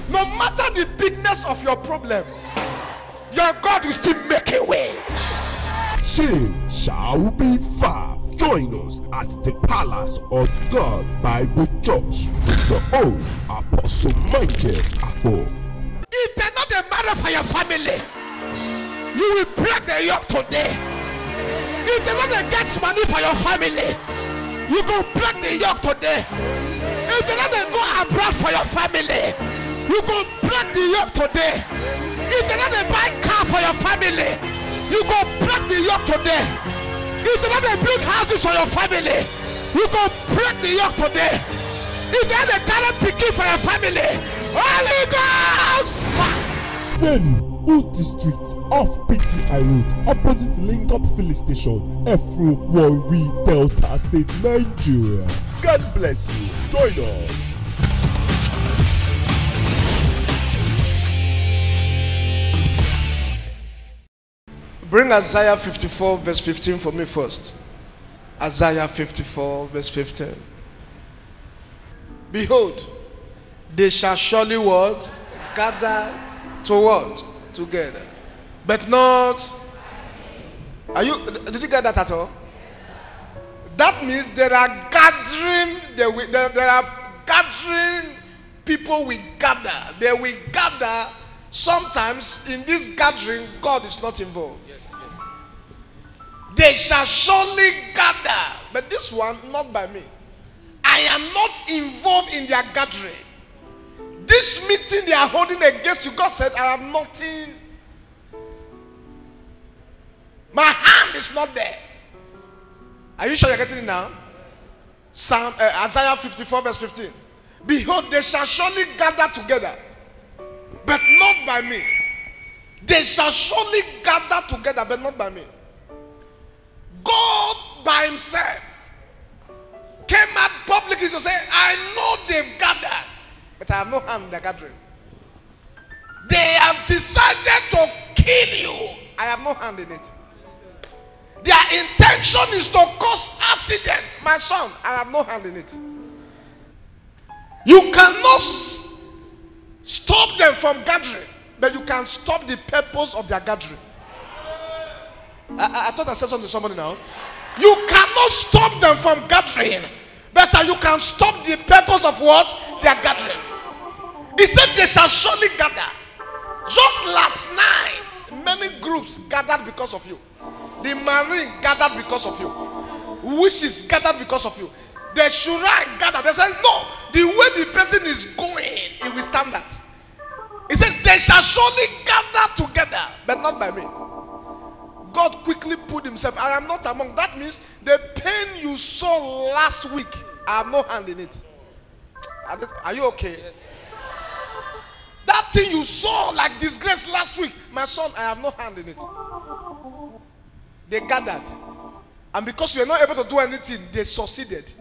No matter the bigness of your problem, your God will still make a way. Change shall be far. Join us at the Palace of God Bible Church with your own Apostle Michael Akpo. If they're not a matter for your family, you will break the yoke today. If they're not a get money for your family, you go break the yoke today. If they're not a go abroad for your family, you go break the yoke today. If they're not a buy car for your family, you go break the yoke today. If they're not a build houses for your family, you go break the yoke today. If they're not a talent picking for your family, Holy Ghost fire. Venue, Uti Street, off PTI Road, opposite Link-Up Filling Station, Efru, Warri, Delta State, Nigeria. God bless you. Join us. Bring Isaiah 54 verse 15 for me first. Isaiah 54 verse 15. Behold, they shall surely what? Gather to what? Together. But not. Did you get that at all? That means there are gathering, there are gathering, people will gather. They will gather. Sometimes in this gathering, God is not involved. Yes. They shall surely gather. But this one, not by me. I am not involved in their gathering. This meeting they are holding against you, God said, I have nothing. My hand is not there. Are you sure you're getting it now? Isaiah 54 verse 15. Behold, they shall surely gather together, but not by me. They shall surely gather together, but not by me. God by himself came out publicly to say, I know they've gathered, but I have no hand in the gathering. They have decided to kill you. I have no hand in it. Their intention is to cause accident. My son, I have no hand in it. You cannot stop them from gathering, but you can stop the purpose of their gathering. I thought I said something to somebody now. You cannot stop them from gathering, but you can stop the purpose of what? Their gathering. He said they shall surely gather. Just last night, many groups gathered because of you. The Marine gathered because of you. Wishes gathered because of you. The Shurai gathered. They said, no, the way the person is going, it will stand that. He said, they shall surely gather together, but not by me. God quickly put himself, I am not among. That means the pain you saw last week, I have no hand in it. Are you okay? Yes. That thing you saw like disgrace last week, my son, I have no hand in it. They gathered. And because we are not able to do anything, they succeeded.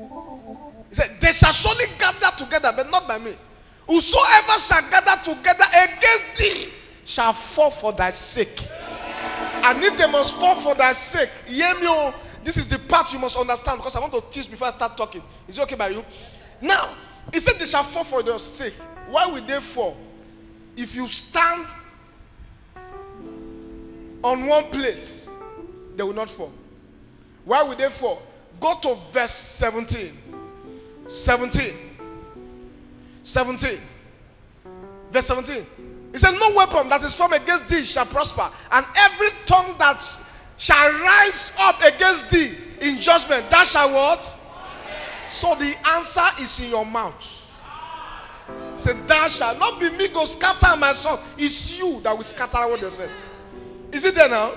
He said, they shall surely gather together, but not by me. Whosoever shall gather together against thee shall fall for thy sake. And if they must fall for thy sake, hear me, this is the part you must understand, because I want to teach before I start talking. Is it okay by you? Now, he said they shall fall for their sake. Why will they fall? If you stand on one place, they will not fall. Why will they fall? Go to verse 17. 17. Verse 17. He said, no weapon that is formed against thee shall prosper, and every tongue that shall rise up against thee in judgment, that shall what? So the answer is in your mouth. He said, thou shalt not be me go scatter my son. It's you that will scatter what they said. Is it there now?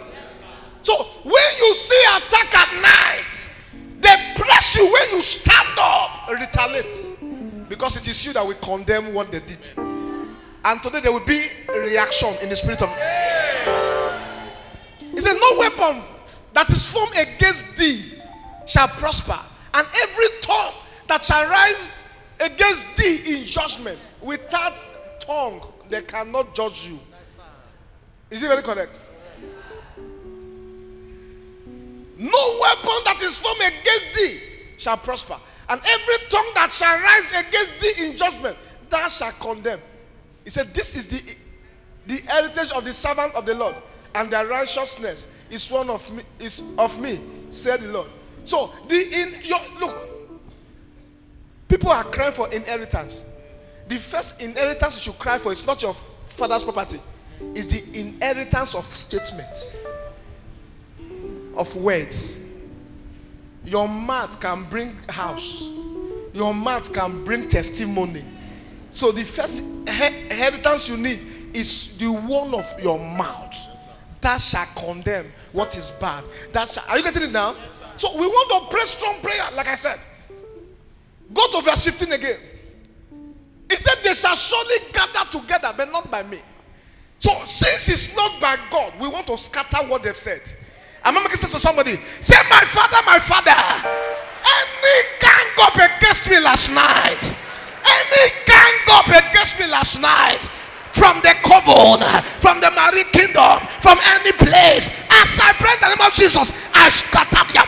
So when you see attack at night, they press you. When you stand up, retaliate, because it is you that will condemn what they did. And today there will be a reaction in the spirit of. He said, no weapon that is formed against thee shall prosper, and every tongue that shall rise against thee in judgment. Without tongue, they cannot judge you. Is it very correct? No weapon that is formed against thee shall prosper, and every tongue that shall rise against thee in judgment, thou shalt condemn. He said, this is the heritage of the servant of the Lord, and their righteousness is one of me, said the Lord. So look, people are crying for inheritance. The first inheritance you should cry for is not your father's property. It's the inheritance of statement, of words. Your mouth can bring house. Your mouth can bring testimony. So the first inheritance you need is the one of your mouth. That shall condemn what is bad. Are you getting it now? So we want to pray strong prayer, like I said. Go to verse 15 again. He said, they shall surely gather together, but not by me. So since it's not by God, we want to scatter what they've said. I'm making sense to somebody. Say, my father, any gang up against me last night, from the coven, from the marine kingdom, from any place, as I pray in the name of Jesus, I scatter their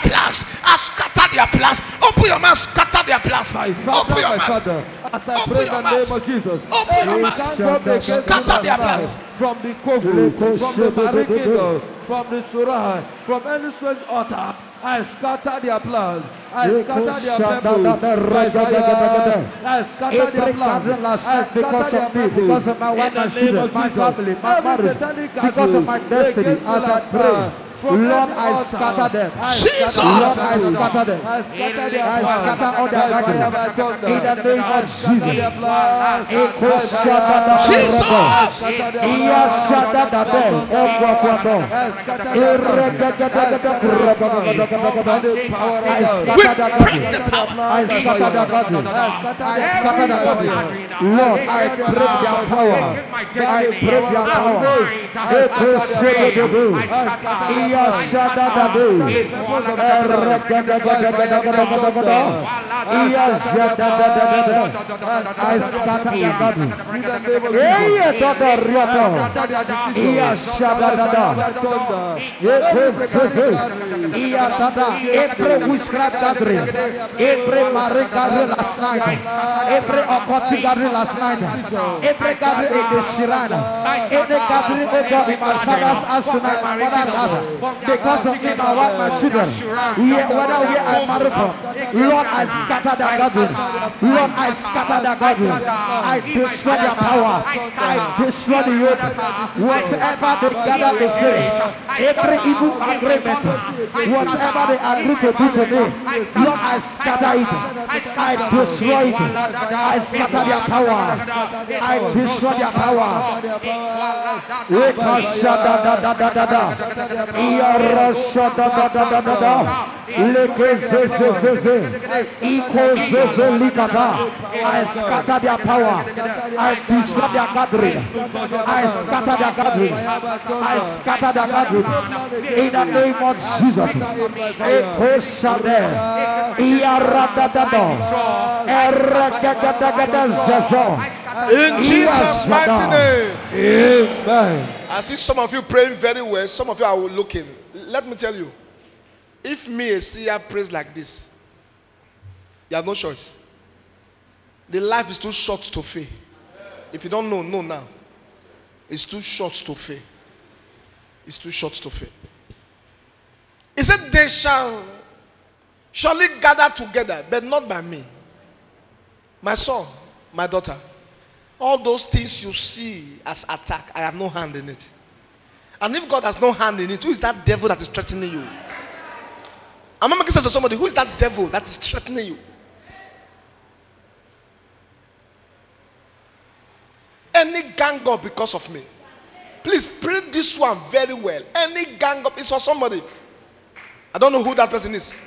plans. Open your mouth, scatter their plans. Open your mouth. As I pray in the name of Jesus, open your mouth. Scatter their plans. From the coven, from the marine kingdom, from the Surah, from any strange altar, I scatter their plans. I scatter their people. I scatter their plans. Last night because of me, because of my wife, my children, my family, my marriage, because of my destiny. As I pray, Lord, I scatter them. Jesus. Lord, I scatter them. I scatter all their gathering. In the name of I scatter their gathering. Lord, I break their power. I break their power. I scatter their garden. Every witchcraft gathering, every marriage gathering last night, every occultic gathering last night, every gathering in the Shrine, every gathering in my father's house tonight, my mother's house. Because of me, my wife, my children, whether we are married, Lord, I scatter their gathering. Lord, I scatter their gathering. I destroy their power. I destroy the yoke. Whatever they gather to say, every evil agreement, whatever they agree to do to me, Lord, I scatter it. I destroy it. I scatter their power. I destroy their power. I scatter their power. I destroy their gathering. I scatter their gathering. I scatter their gathering. In the name of Jesus. In Jesus' mighty name. Amen. I see some of you praying very well. Some of you are looking. Let me tell you, if me, a seer, prays like this, you have no choice. The life is too short to fail. If you don't know now. It's too short to fail. It's too short to fail. He said, they shall surely gather together, but not by me. My son, my daughter, all those things you see as attack, I have no hand in it. And if God has no hand in it, who is that devil that is threatening you? I'm making sense to somebody. Who is that devil that is threatening you? Any gang up because of me. Please pray this one very well. Any gang up is for somebody. I don't know who that person is.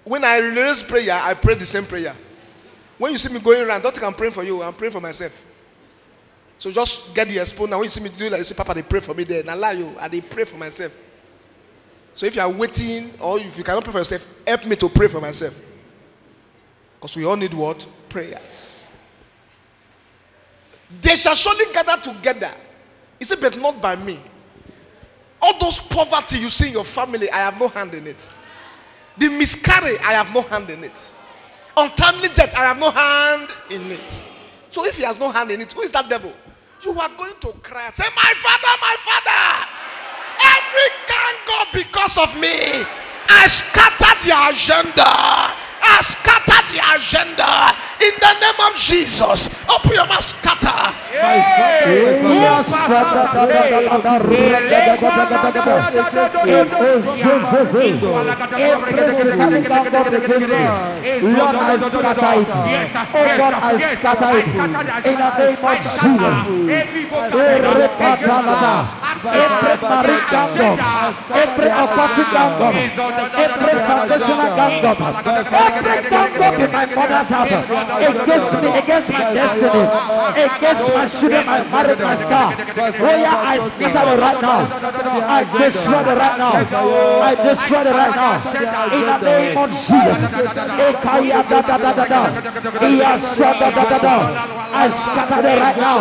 When I raise prayer, I pray the same prayer. When you see me going around, don't think I'm praying for you. I'm praying for myself. So just get the expo. Now when you see me do that, you say, Papa, they pray for me there. And I lie you, and they pray for myself. So if you are waiting, or if you cannot pray for yourself, help me to pray for myself. Because we all need what? Prayers. They shall surely gather together. He said, but not by me. All those poverty you see in your family, I have no hand in it. The miscarry, I have no hand in it. Untimely death, I have no hand in it. So if he has no hand in it, who is that devil? You are going to cry. Say, my father, my father. Every gang up because of me. I scatter their agenda. I scatter the agenda in the name of Jesus. Open your mouth, scatter. Lord, I scatter it. Oh God, I scatter it in the name of Jesus. Every married gang up, every occultic gang up, every foundational gang up, every gang up in my mother's house against me, against my destiny, against my children, my marriage, my star. Oh yeah, I scatter it right now. I destroy it right now. I destroy it right now. In the name of Jesus. I scatter it right now.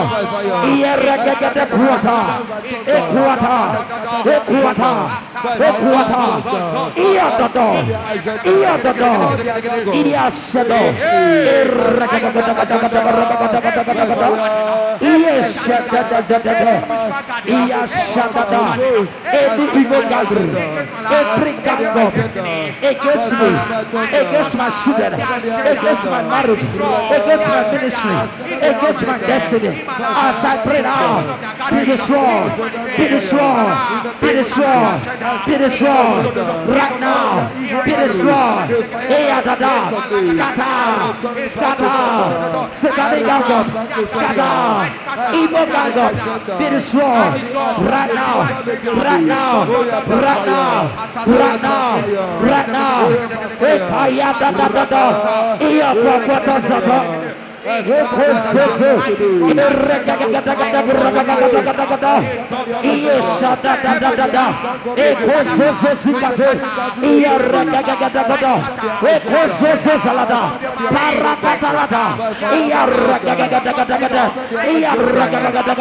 Any evil gathering, every gang up against me, against my children, against my marriage, against my ministry, against my destiny, as I pray now, be destroyed, be destroyed, be destroyed, be destroyed right now, be destroyed. Scatter, scatter, scatter gang up, scatter, evil gang up, be destroyed right now, right now, right now, right now, right now.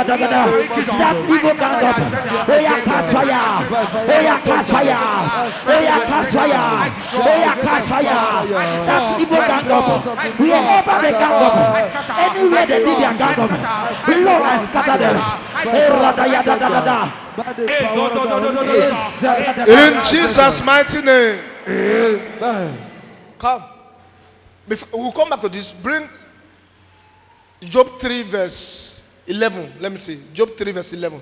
That's evil gang up. Oh yeah, cast fire. Oh yeah, cast fire. Oh yeah, cast fire. Oh yeah, cast fire. That's evil gang up. We are over the gang up. Anywhere they need their gang up, the Lord has scattered them. In Jesus' mighty name. Come. We'll come back to this. Bring Job 3 verse 11. Let me see. Job 3 verse 11.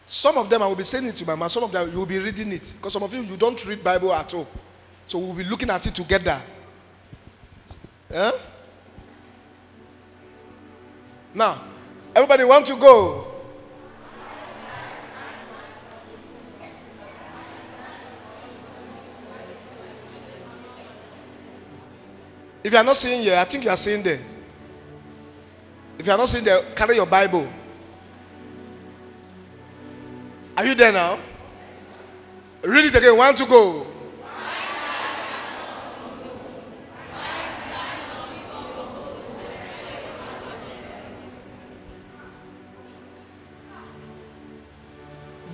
Some of them I will be saying it to my mouth. Some of them you will be reading it. Because some of you don't read Bible at all. So we'll be looking at it together. Huh? Now, everybody want to go? If you are not seeing here, I think you are seeing there. If you are not seeing there, carry your Bible. Are you there now? Read it again. Want to go?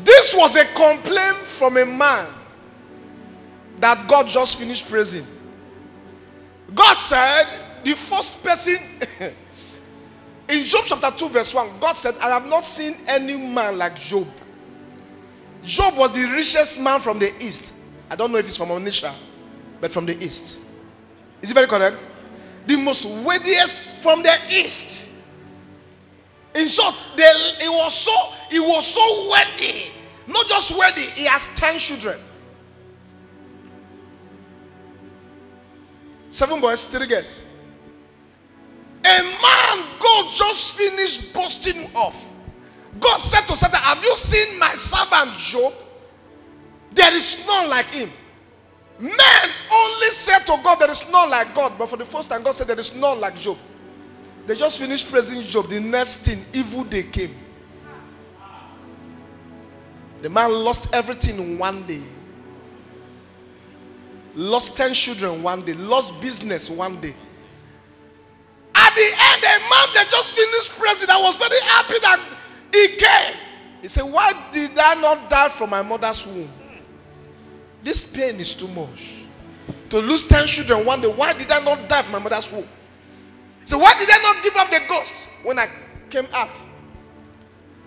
This was a complaint from a man that God just finished praising. God said, the first person in Job chapter 2 verse 1, God said, I have not seen any man like Job. Job was the richest man from the east. I don't know if it's from Onisha, but from the east. Is it very correct? The most wealthiest from the east. In short, he was so wealthy. Not just wealthy, he has 10 children. 7 boys, 3 girls. A man God just finished boasting off. God said to Satan, have you seen my servant Job? There is none like him. Men only said to God, there is none like God. But for the first time, God said, there is none like Job. They just finished praising Job. The next thing, evil day came. The man lost everything in one day. Lost 10 children one day. Lost business one day. At the end, a man that just finished praising, I was very happy that he came. He said, why did I not die from my mother's womb? This pain is too much. To lose 10 children one day, why did I not die from my mother's womb? So why did I not give up the ghost when I came out?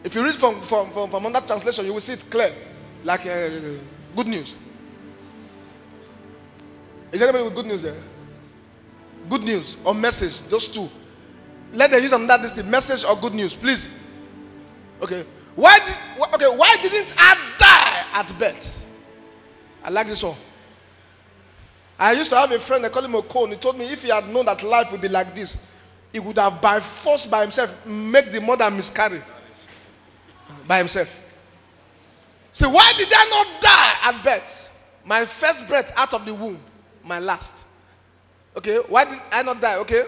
If you read from another translation, you will see it clear. Like good news. Is anybody with good news there? Good news or message, those two. Let them use another this thing, message or good news, please. Okay. Why didn't I die at birth? I like this one. I used to have a friend, I call him Okon. He told me if he had known that life would be like this, he would have by force by himself make the mother miscarry. By himself. So why did I not die at birth? My first breath out of the womb, my last. Okay, why did I not die? Okay.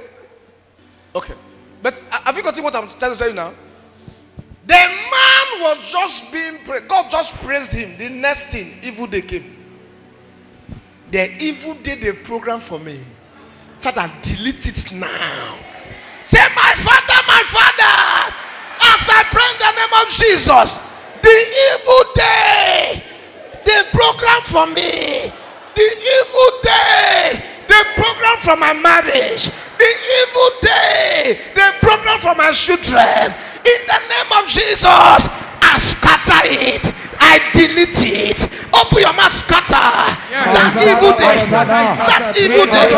Okay. But have you gotten what I'm trying to tell you now? The man was just being praised. God just praised him. The next thing, evil day came. The evil day they programmed for me. Father, delete it now. Say, my Father, as I pray in the name of Jesus, the evil day they programmed for me, the evil day they programmed for my marriage, the evil day they programmed for my children, in the name of Jesus, I scatter it. I delete it. Open your mouth, scatter. That evil day. That evil day.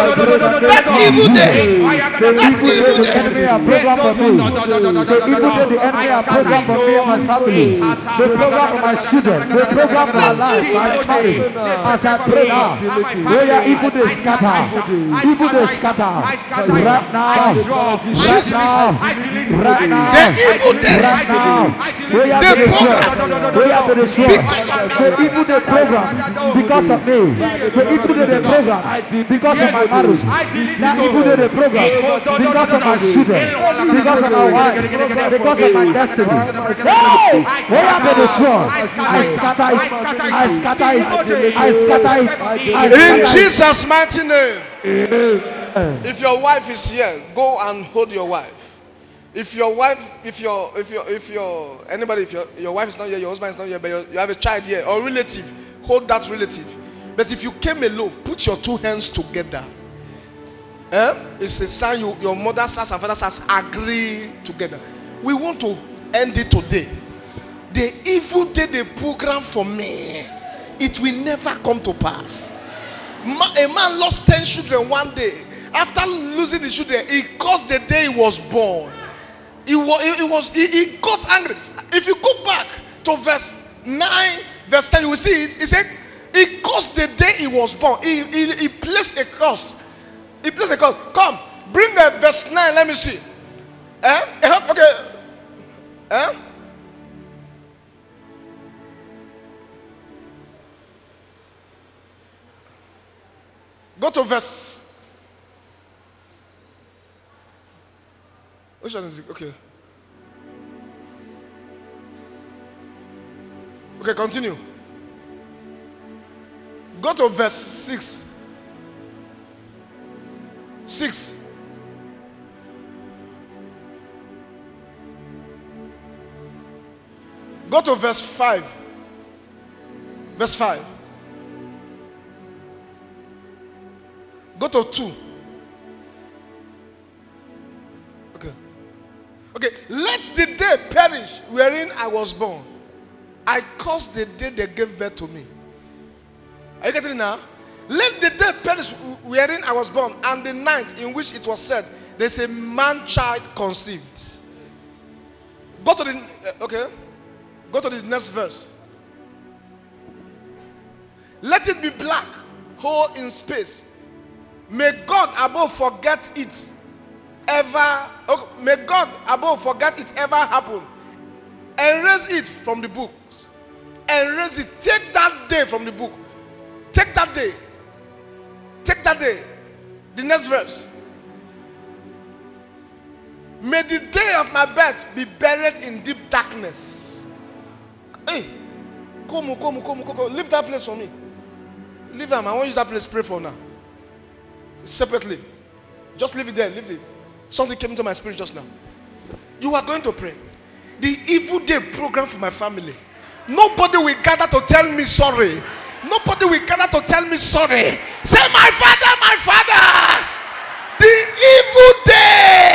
That evil day. That evil day. The enemy are programmed for me. The evil day the enemy are programmed for me and my family. The program for my children. The program for my life, my family. As I pray now, where your evil day scatter. Evil day scatter. Right now. Right now. Right now. The evil day. Right now. Where you have to destroy. Where you have to destroy. The evil day program because of me. The evil day program because of my marriage. The evil day program because of my children. Because of my wife. Because of my destiny. Hey! Where you have to destroy. I scatter it. I scatter it. I scatter it. I scatter In it. Jesus' mighty name. If your wife is here, go and hold your wife. If your wife, if your wife is not here, your husband is not here, but you have a child here or relative, hold that relative. But if you came alone, put your two hands together. It's a sign your mother's house and father's house agree together. We want to end it today. The evil day they program for me, it will never come to pass. A man lost 10 children one day. After losing the children, he caused the day he was born. He got angry. If you go back to verse 9, verse 10, you will see it. He said, he caused the day he was born. He placed a curse. He placed a curse. Come, bring the verse 9, let me see. Okay. Go to verse. Which one is it? Okay. Okay, continue. Go to verse 6. 6. Go to verse 5. Verse 5. Go to 2. Okay, let the day perish wherein I was born. I caused the day they gave birth to me. Are you getting it now? Let the day perish wherein I was born, and the night in which it was said, there's a man-child conceived. Go to the Go to the next verse. Let it be black, hole in space. May God above forget it. May God above forget it ever happened. Erase it from the books. Erase it. Take that day from the book. Take that day. Take that day. The next verse. May the day of my birth be buried in deep darkness. Hey, come. Leave that place for me. Leave them. I want you to that place. Pray for now. Separately. Just leave it there. Leave it. Something came into my spirit just now. You are going to pray. The evil day program for my family. Nobody will gather to tell me sorry. Nobody will gather to tell me sorry. Say, my father, the evil day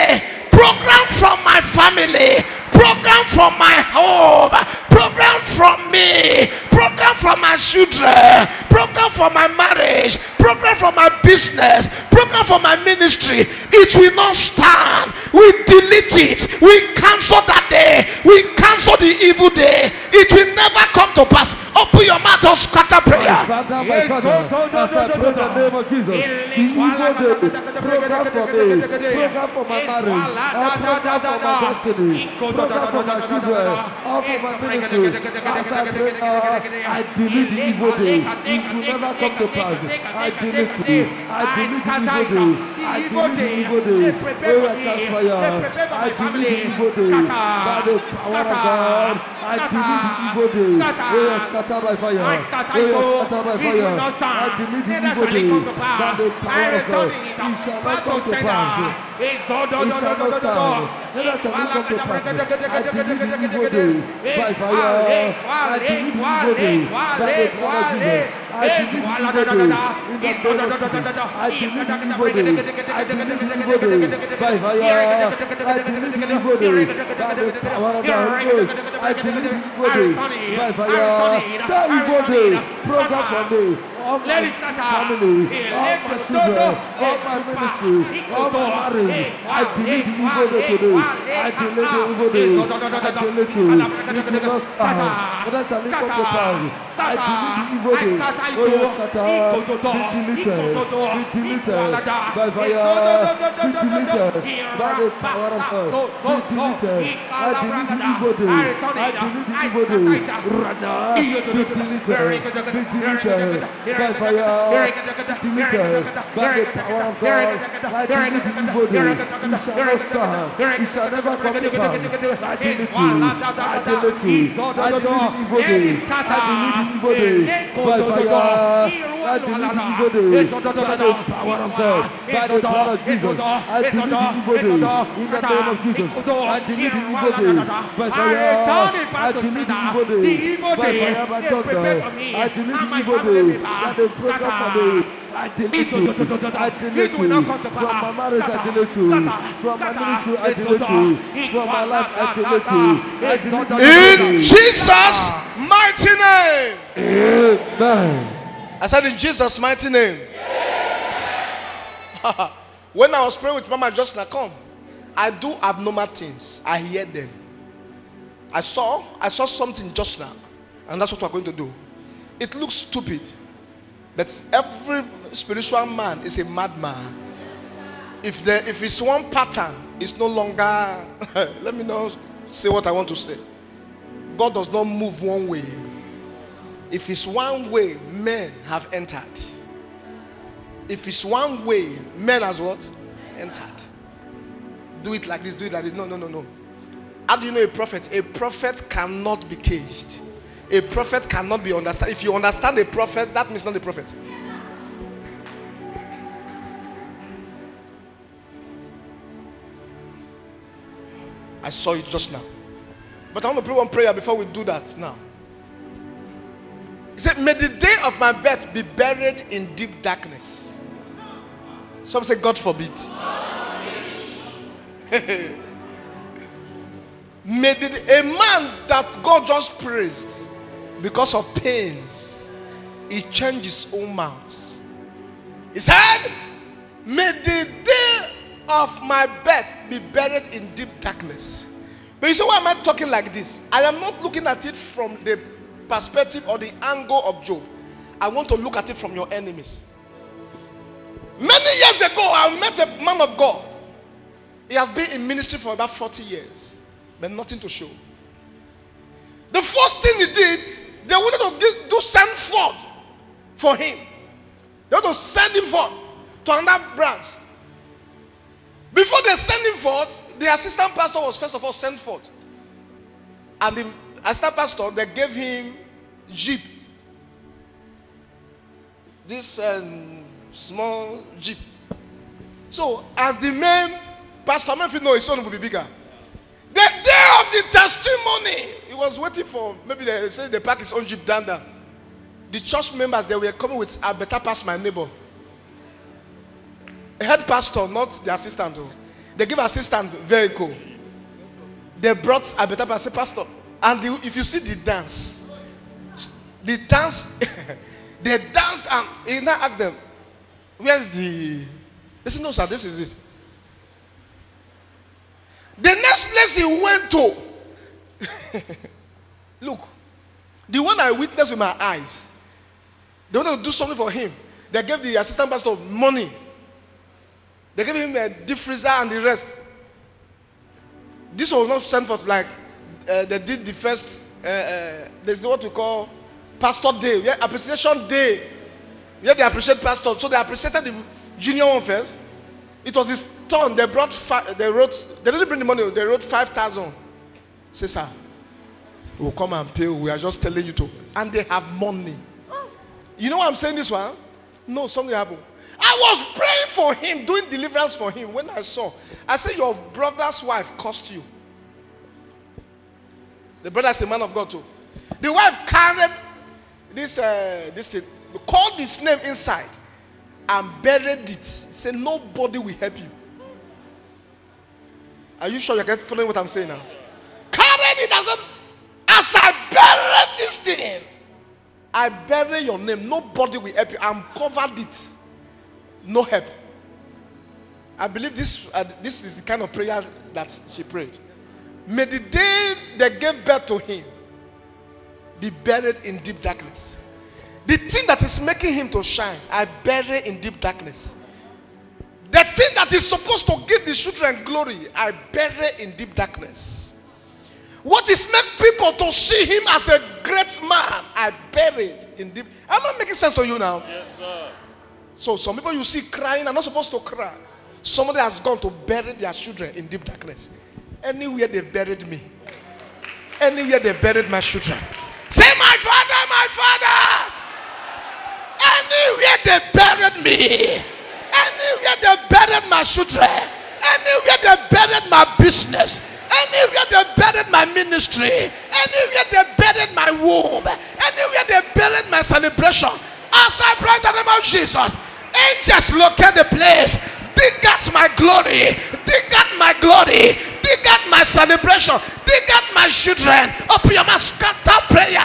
stand. We delete it. We cancel that day. We cancel the evil day. It will never come to pass. Open your mouth or scatter prayer. Father, my Father, as I pray in the name of Jesus, the evil day, program for me, program for my marriage, program for my destiny, program for my children, all for my ministry. As I pray now, I delete the evil day. It will never come to pass. I delete it. I delete the evil day. I delete the evil day. Where I catch fire, I delete the evil day. By the power of God, I delete the evil day. Where I scatter by fire. Where I scatter by fire. I delete the evil day. By the power of God, it shall not come to pass. It shall not stand. Neither shall it come to pass. I delete the evil day. By fire. I delete the evil day. By the blood of Jesus. I delete the evil day. In the name of Jesus. I delete the evil day. I delete the evil day. By fire. I delete the evil day. By the power of the Holy Ghost. I delete the evil day. By fire. That evil day. Program for me. All my family, all my children, all my ministry, all my marriage. I delete the evil day today. I delete the evil day. I delete it. It will not stand. Whether shall it come to pass? I delete the evil day. Oh yes, scatter. Be deleted. Be deleted. By fire. Be deleted. By the power of God. Be deleted. I delete the evil day. I delete the evil day. Rada. Be deleted. Be deleted. By fire, deleted by the power of God. I delete the evil day. You shall not stand. You shall never come to pass. I delete you. I delete you. I delete the evil day. I delete the evil day. By fire, I delete the evil day. By the power of God. By the blood of Jesus. I delete the evil day. In the name of Jesus. I delete the evil day. By fire, I delete the evil day. By fire, by thunder. I delete the evil day. The program for me, I delete you. I delete you. From my marriage, I delete you. From my ministry, I delete you. From my life, I delete you. I delete you. In Jesus' mighty name. Amen. I said in Jesus' mighty name. When I was praying with Mama just now, come. I do abnormal things. I hear them. I saw something just now. And that's what we're going to do. It looks stupid. But every spiritual man is a madman. If it's one pattern, it's no longer. Let me not say what I want to say. God does not move one way. If it's one way, men have entered. If it's one way, men has what? Entered. Do it like this, do it like this. No. How do you know a prophet? A prophet cannot be caged. A prophet cannot be understood. If you understand a prophet, that means not a prophet. I saw it just now. But I want to pray one prayer before we do that now. He said, may the day of my birth be buried in deep darkness. Some say, God forbid. May a man that God just praised because of pains, he changed his own mouth. He said, may the day of my birth be buried in deep darkness. But you say, why am I talking like this? I am not looking at it from the perspective or the angle of Job. I want to look at it from your enemies. Many years ago, I met a man of God. He has been in ministry for about 40 years, but nothing to show. The first thing he did, they wanted to send forth for him. They wanted to send him forth to another branch. Before they sent him forth, the assistant pastor was first of all sent forth. And the assistant pastor, they gave him jeep. This small jeep. So, as the main pastor, if you know his son will be bigger. The day of the testimony, he was waiting for, maybe they say they park his own jeep down there. The church members, they were coming with, I better pass my neighbor. A head pastor, not the assistant. Though. They give assistant vehicle. They brought, I better pass, say, pastor. And if you see the dance, they danced, and he now asked them, where's the, they said, no sir, this is it. The next place he went to, look, the one I witnessed with my eyes, they wanted to do something for him. They gave the assistant pastor money. They gave him a deep freezer and the rest. This was not sent for like, they did the first, there's what we call pastor day, yeah, appreciation day. Yeah, they appreciate pastor. So they appreciated the junior one first. It was his turn. They didn't bring the money, they wrote 5,000. Say, sir, we'll come and pay. We are just telling you to. And they have money. You know why I'm saying this one? No, something happened. I was praying for him, doing deliverance for him. When I said, your brother's wife cost you. The brother is a man of God too. The wife carried this thing, called his name inside, and buried it. Said, nobody will help you. Are you sure you're following what I'm saying now? Carried it as I buried this thing. I bury your name. Nobody will help you. I'm covered it. No help. I believe this is the kind of prayer that she prayed. May the day they gave birth to him be buried in deep darkness. The thing that is making him to shine, I bury in deep darkness. The thing that is supposed to give the children glory, I bury in deep darkness. What is make people to see him as a great man, I bury in deep. Am I making sense to you now? Yes, sir. So some people you see crying are not supposed to cry. Somebody has gone to bury their children in deep darkness. Anywhere they buried me, anywhere they buried my children. Say, my father, my father. Anywhere they buried me, anywhere they buried my children, anywhere they buried my business, anywhere they buried my ministry, anywhere they buried my womb, anywhere they buried my celebration. As I pray in the name of Jesus, angels locate the place. Dig at my glory. Dig at my glory. Dig at my celebration. Dig at my children. Open your mouth. Scatter prayer.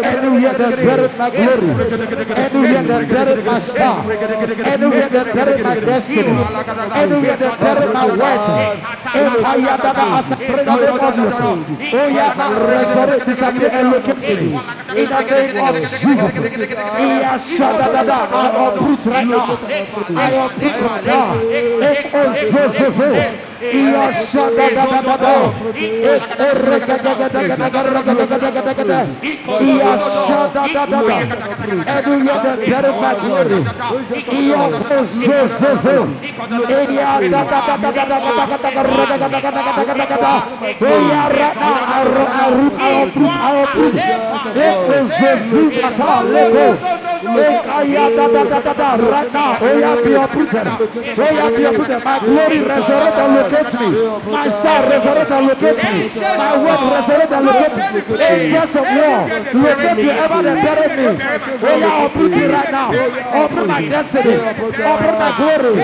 Anywhere they buried my glory. Anywhere they buried my star. Anywhere they buried my destiny. Anywhere they buried my wealth. As I pray in the name of Jesus. Oh yeah, now resurrect this and locate me. In the name of Jesus. I uproot right now. I uproot right now. Right now, oh yeah, be uprooted. Oh yeah, be uprooted. My glory resurrect and locate me. My star resurrect and locate me. My word resurrect and locate me. Angels of war, locate wherever they buried me. Oh yeah, uproot it right now. Uproot my destiny. Uproot my glory.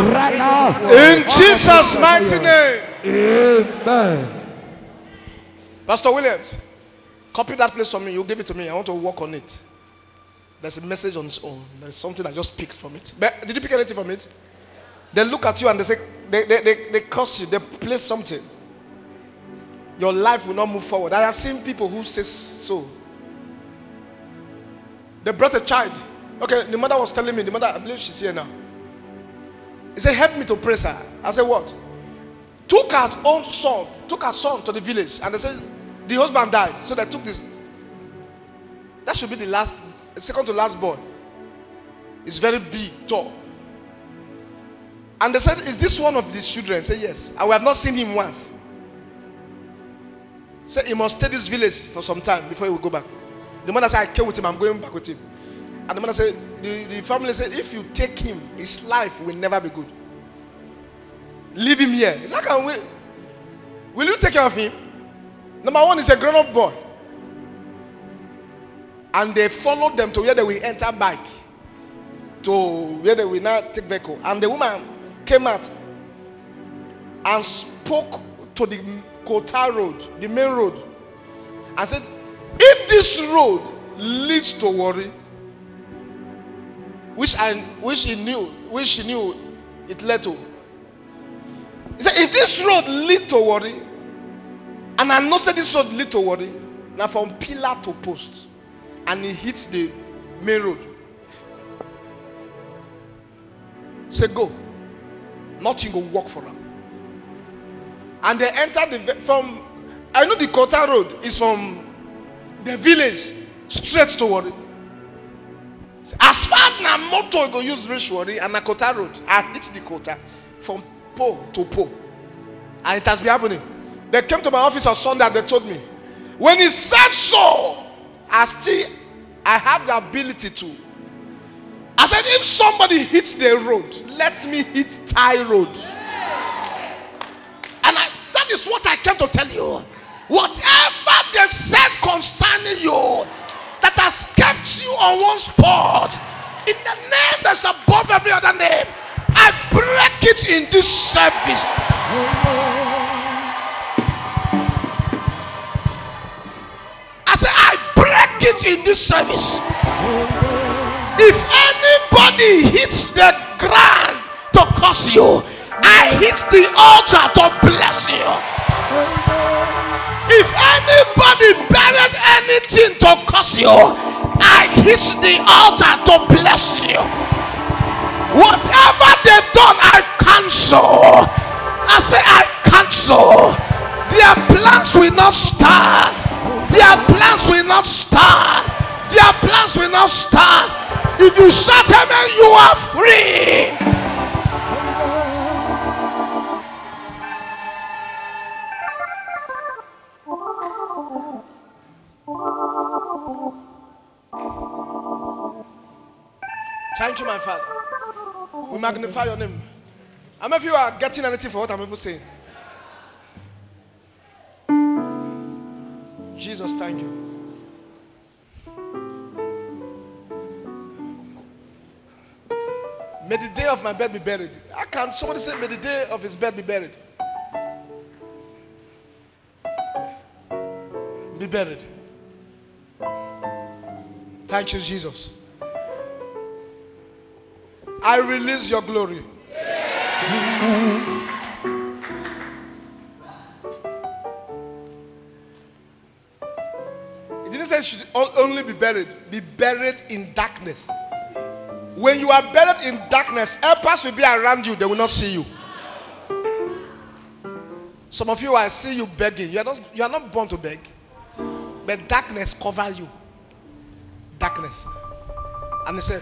Right now, in Jesus' mighty name. Amen. Pastor Williams, copy that place for me. You give it to me. I want to work on it. There's a message on its own. There's something I just picked from it. But did you pick anything from it? They look at you and they say, they curse you. They place something. Your life will not move forward. I have seen people who say so. They brought a child. Okay, the mother was telling me, the mother, I believe she's here now. He said, help me to praise her. I said, what? Took her son to the village, and they said the husband died. So they took this. That should be the second to last boy. It's very big, tall. And they said, is this one of these children? I said, yes. And we have not seen him once. Said he must stay this village for some time before he will go back. The mother said, I came with him, I'm going back with him. And the mother said, the family said, if you take him, his life will never be good. Leave him here. He said, will you take care of him? Number one is a grown-up boy. And they followed them to where they will enter bike. To where they will now take vehicle. And the woman came out and spoke to the Kota road, the main road, and said, if this road leads to Warri, which she knew it led to. He said, if this road lead to Warri, and I know that this road lead to Warri, now from pillar to post, and he hits the main road. Say go. Nothing will work for them. And they entered from, I know the Kota road is from the village straight to Warri. As far as na motor go use reach Warri and na Kota road, I hit the Kota from pole to pole. And it has been happening. They came to my office on Sunday and they told me, when he said so, I have the ability to. I said, if somebody hits the road, let me hit Thai road. And that is what I came to tell you. Whatever they've said concerning you that has kept you on one spot, in the name that's above every other name, I break it in this service. I say, I break it in this service. If anybody hits the ground to curse you, I hit the altar to bless you. If anybody buried anything to curse you, I hit the altar to bless you. Whatever they've done, I cancel. I say, I cancel. Their plans will not stand. Their plans will not stand. Their plans will not stand. If you shout amen, you are free. Thank you, my Father. We magnify your name. How many of you are getting anything for what I'm even saying? Jesus, thank you. May the day of my bed be buried. How can somebody say, may the day of his bed be buried? Be buried. Thank you, Jesus. I release your glory. It didn't say it should only be buried. Be buried in darkness. When you are buried in darkness, helpers will be around you. They will not see you. Some of you, I see you begging. You are not born to beg. But darkness covers you. Darkness. And he said,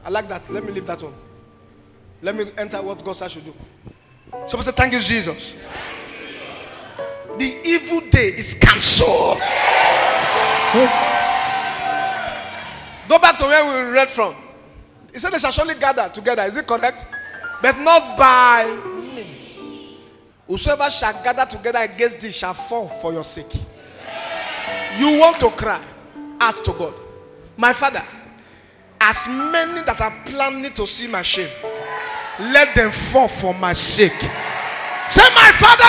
I like that. Let me leave that one. Let me enter what God said I should do. So I said, thank you, Jesus. The evil day is cancelled. Go back to where we read from. He said they shall surely gather together. Is it correct? But not by me. Whosoever shall gather together against thee shall fall for your sake. You want to cry? Ask to God. My Father, as many that are planning to see my shame, let them fall for my sake. Say, my Father,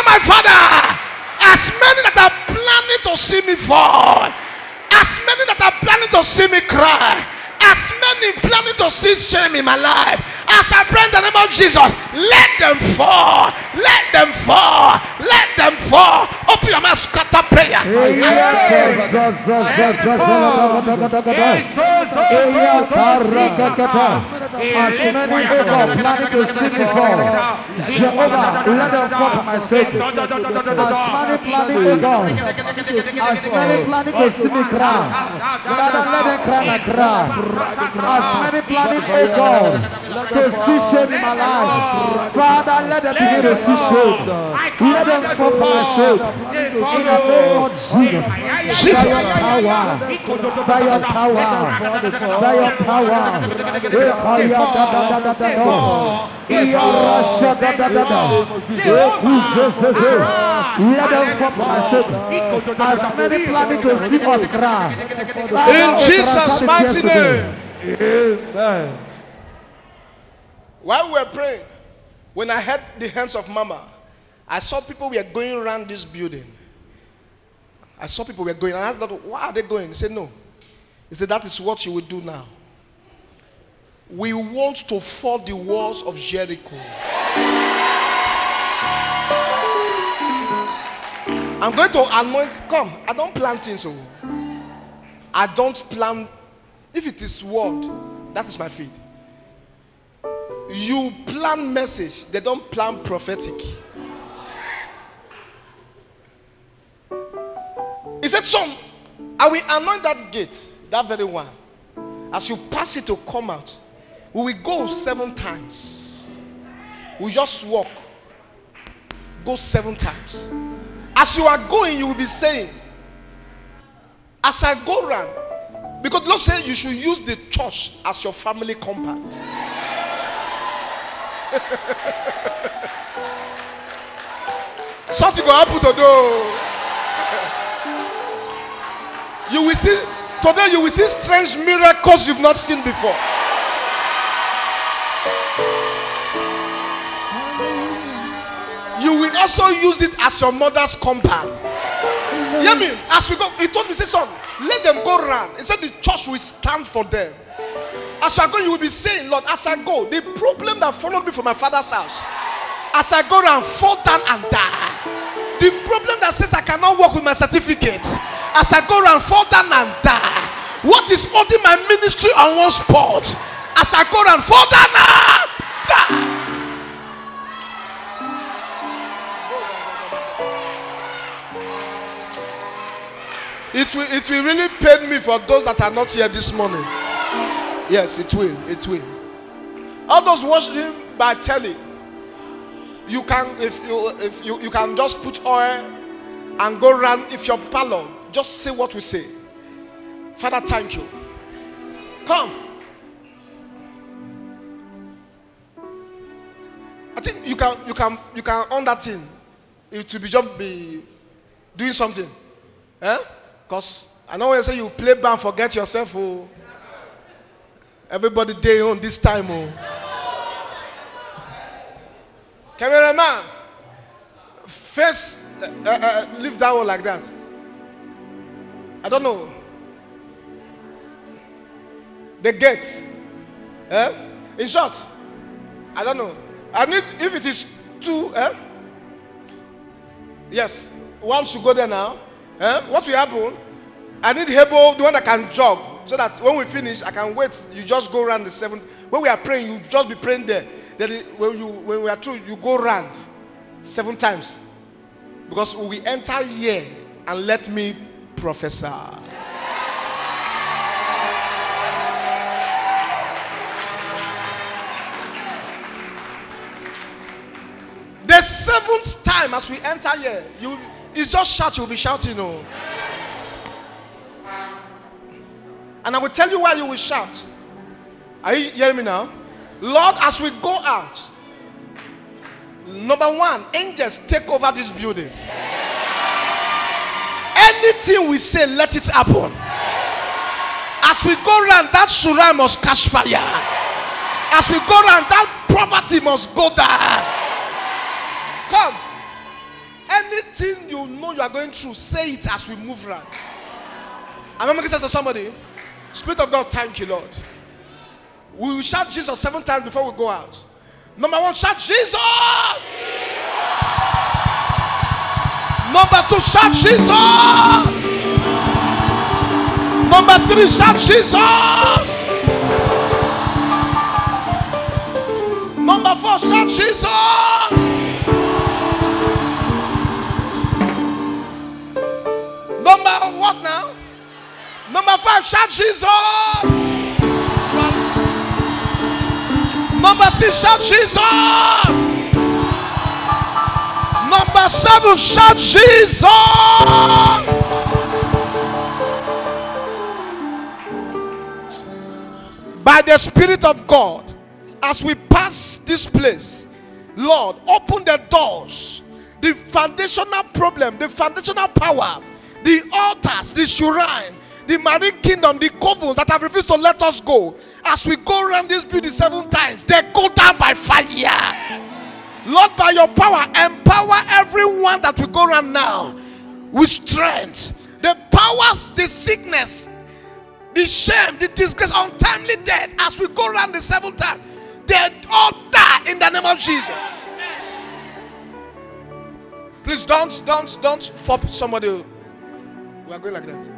as many that are planning to see me fall, as many that are planning to see me cry, as many planning to see shame in my life, as I pray in the name of Jesus, let them fall, let them fall, let them fall. Open your mouth, scatter prayer. As many planning to see me fall, Jehovah, let them fall for my sake. As many planning to God, as many planning to see me cry, Father, let them cry and cry. As many planning, oh God, to see shame in my life, Father, let them begin to see shame. Let them fall for my sake. In the name of Jesus. By your power, by your power, by your power. Let them fall for my sake. As many planning to see us cry. In Jesus' mighty name. Amen. While we were praying, when I heard the hands of Mama, I saw people were going around this building. I saw people were going. And I asked, why are they going? He said, no. He said, that is what you will do now. We want to fall the walls of Jericho. I'm going to anoint. Come, I don't plan things. I don't plan. If it is word, that is my feed. You plan message, they don't plan prophetic. He said, son, I will anoint that gate, that very one. As you pass it to come out, we will go 7 times. We just walk. Go 7 times. As you are going, you will be saying, as I go around, because the Lord said you should use the church as your family compound. Something will happen to do. You will see, today you will see strange miracles you've not seen before. You will also use it as your mother's compound. Hear me? As we go, he told me, say, son, let them go round. He said the church will stand for them. As I go, you will be saying, Lord, as I go, the problem that followed me from my father's house, as I go around, fall down and die. The problem that says I cannot work with my certificates, as I go around, fall down and die. What is holding my ministry on one spot? As I go around, fall down and die. It will really pain me for those that are not here this morning. Yes, it will. It will. All those watching by telly, you can, if you can just put oil and go around. If your parlor, just say what we say. Father, thank you. Come. I think you can on that thing. It will be just be doing something. Eh? Because I know when you say you play band, forget yourself. Oh. Everybody day on this time. Oh. Cameraman, face, leave that one like that. I don't know. The gate. Eh? In short, I don't know. I need, if it is 2, yes, one should go there now. What will happen? I need Hebo, the one that can jog, so that when we finish, I can wait. You just go around the 7th. When we are praying, you just be praying there. Then when we are through, you go around 7 times. Because we enter here and let me prophesy. The 7th time as we enter here, it's just shout, you'll be shouting. Oh. And I will tell you why you will shout. Are you hearing me now? Lord, as we go out, number 1, angels take over this building. Anything we say, let it happen. As we go around, that Shura must catch fire. As we go around, that property must go down. Come. Anything you know you are going through, say it as we move around. Am I making sense to somebody? Spirit of God, thank you, Lord. We will shout Jesus 7 times before we go out. Number 1, shout Jesus. Number 2, shout Jesus. Number 3, shout Jesus. Number 4, shout Jesus. Number what now? Number 5, shout Jesus. Number 6, shout Jesus. Number 7, shout Jesus. By the Spirit of God, as we pass this place, Lord, open the doors. The foundational problem, the foundational power, the altars, the shrine, the marine kingdom, the coven that have refused to let us go. As we go around this building 7 times, they go down by fire. Lord, by your power, empower everyone that we go around now with strength. The powers, the sickness, the shame, the disgrace, untimely death, as we go around the 7th time, they all die in the name of Jesus. Please don't fob somebody. We are going like that.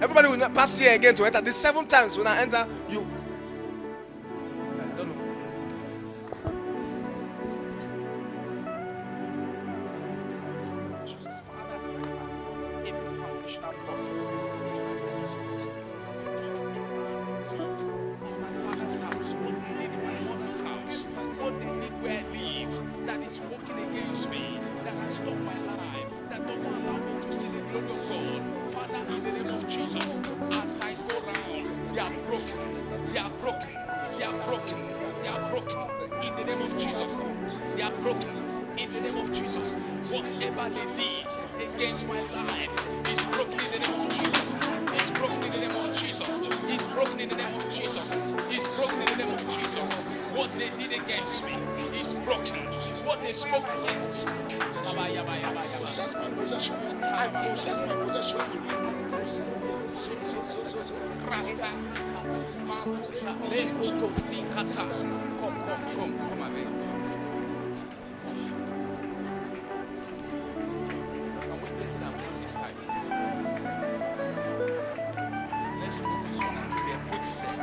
Everybody will not pass here again to enter. The 7 times when I enter, you. I don't know. Jesus, Father, sacrifice every foundational block. My father's house, what they did in my mother's house, what they did where I live, that is working against me, that has stopped my life, that doesn't allow me to see the glory of God. Father, in the name of Jesus, as I go round, they are broken, they are broken, they are broken, they are broken, in the name of Jesus, they are broken, in the name of Jesus. Whatever they did against my life is broken in the name of Jesus, is broken in the name of Jesus, is broken in the name of Jesus, is broken in the name of Jesus. What they did against me is broken, what they spoke against me. Possess my possession. I possess my possession. Rasa, Makuta, Lekusto, Sikata. Come again. Can we take that from this side? Let's focus on that. We are putting there.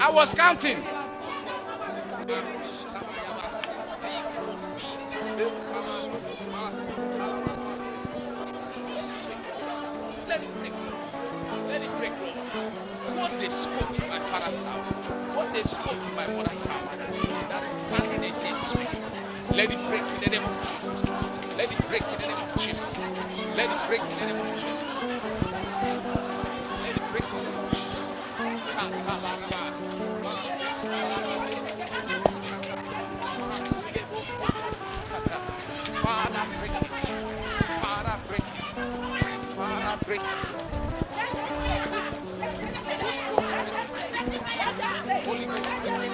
I was counting. Let it break, Lord. Let it break, Lord. What they spoke in my father's house, what they spoke in my mother's house, that is standing against me. Let it break in the name of Jesus. Let it break in the name of Jesus. Let it break in the name of Jesus. Let it break in the name of Jesus. Father, break it. Father, break it. Father, break it. Holy Ghost, break it. Holy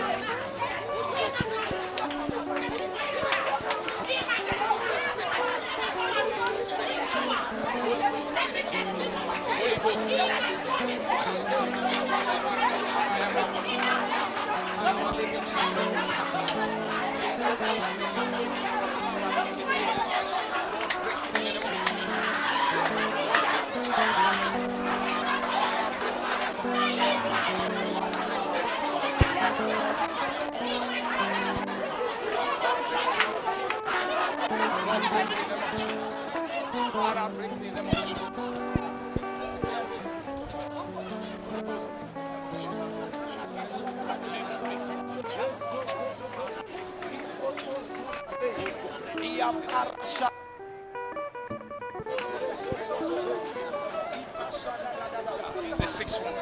Ghost, break it. He's the sixth one.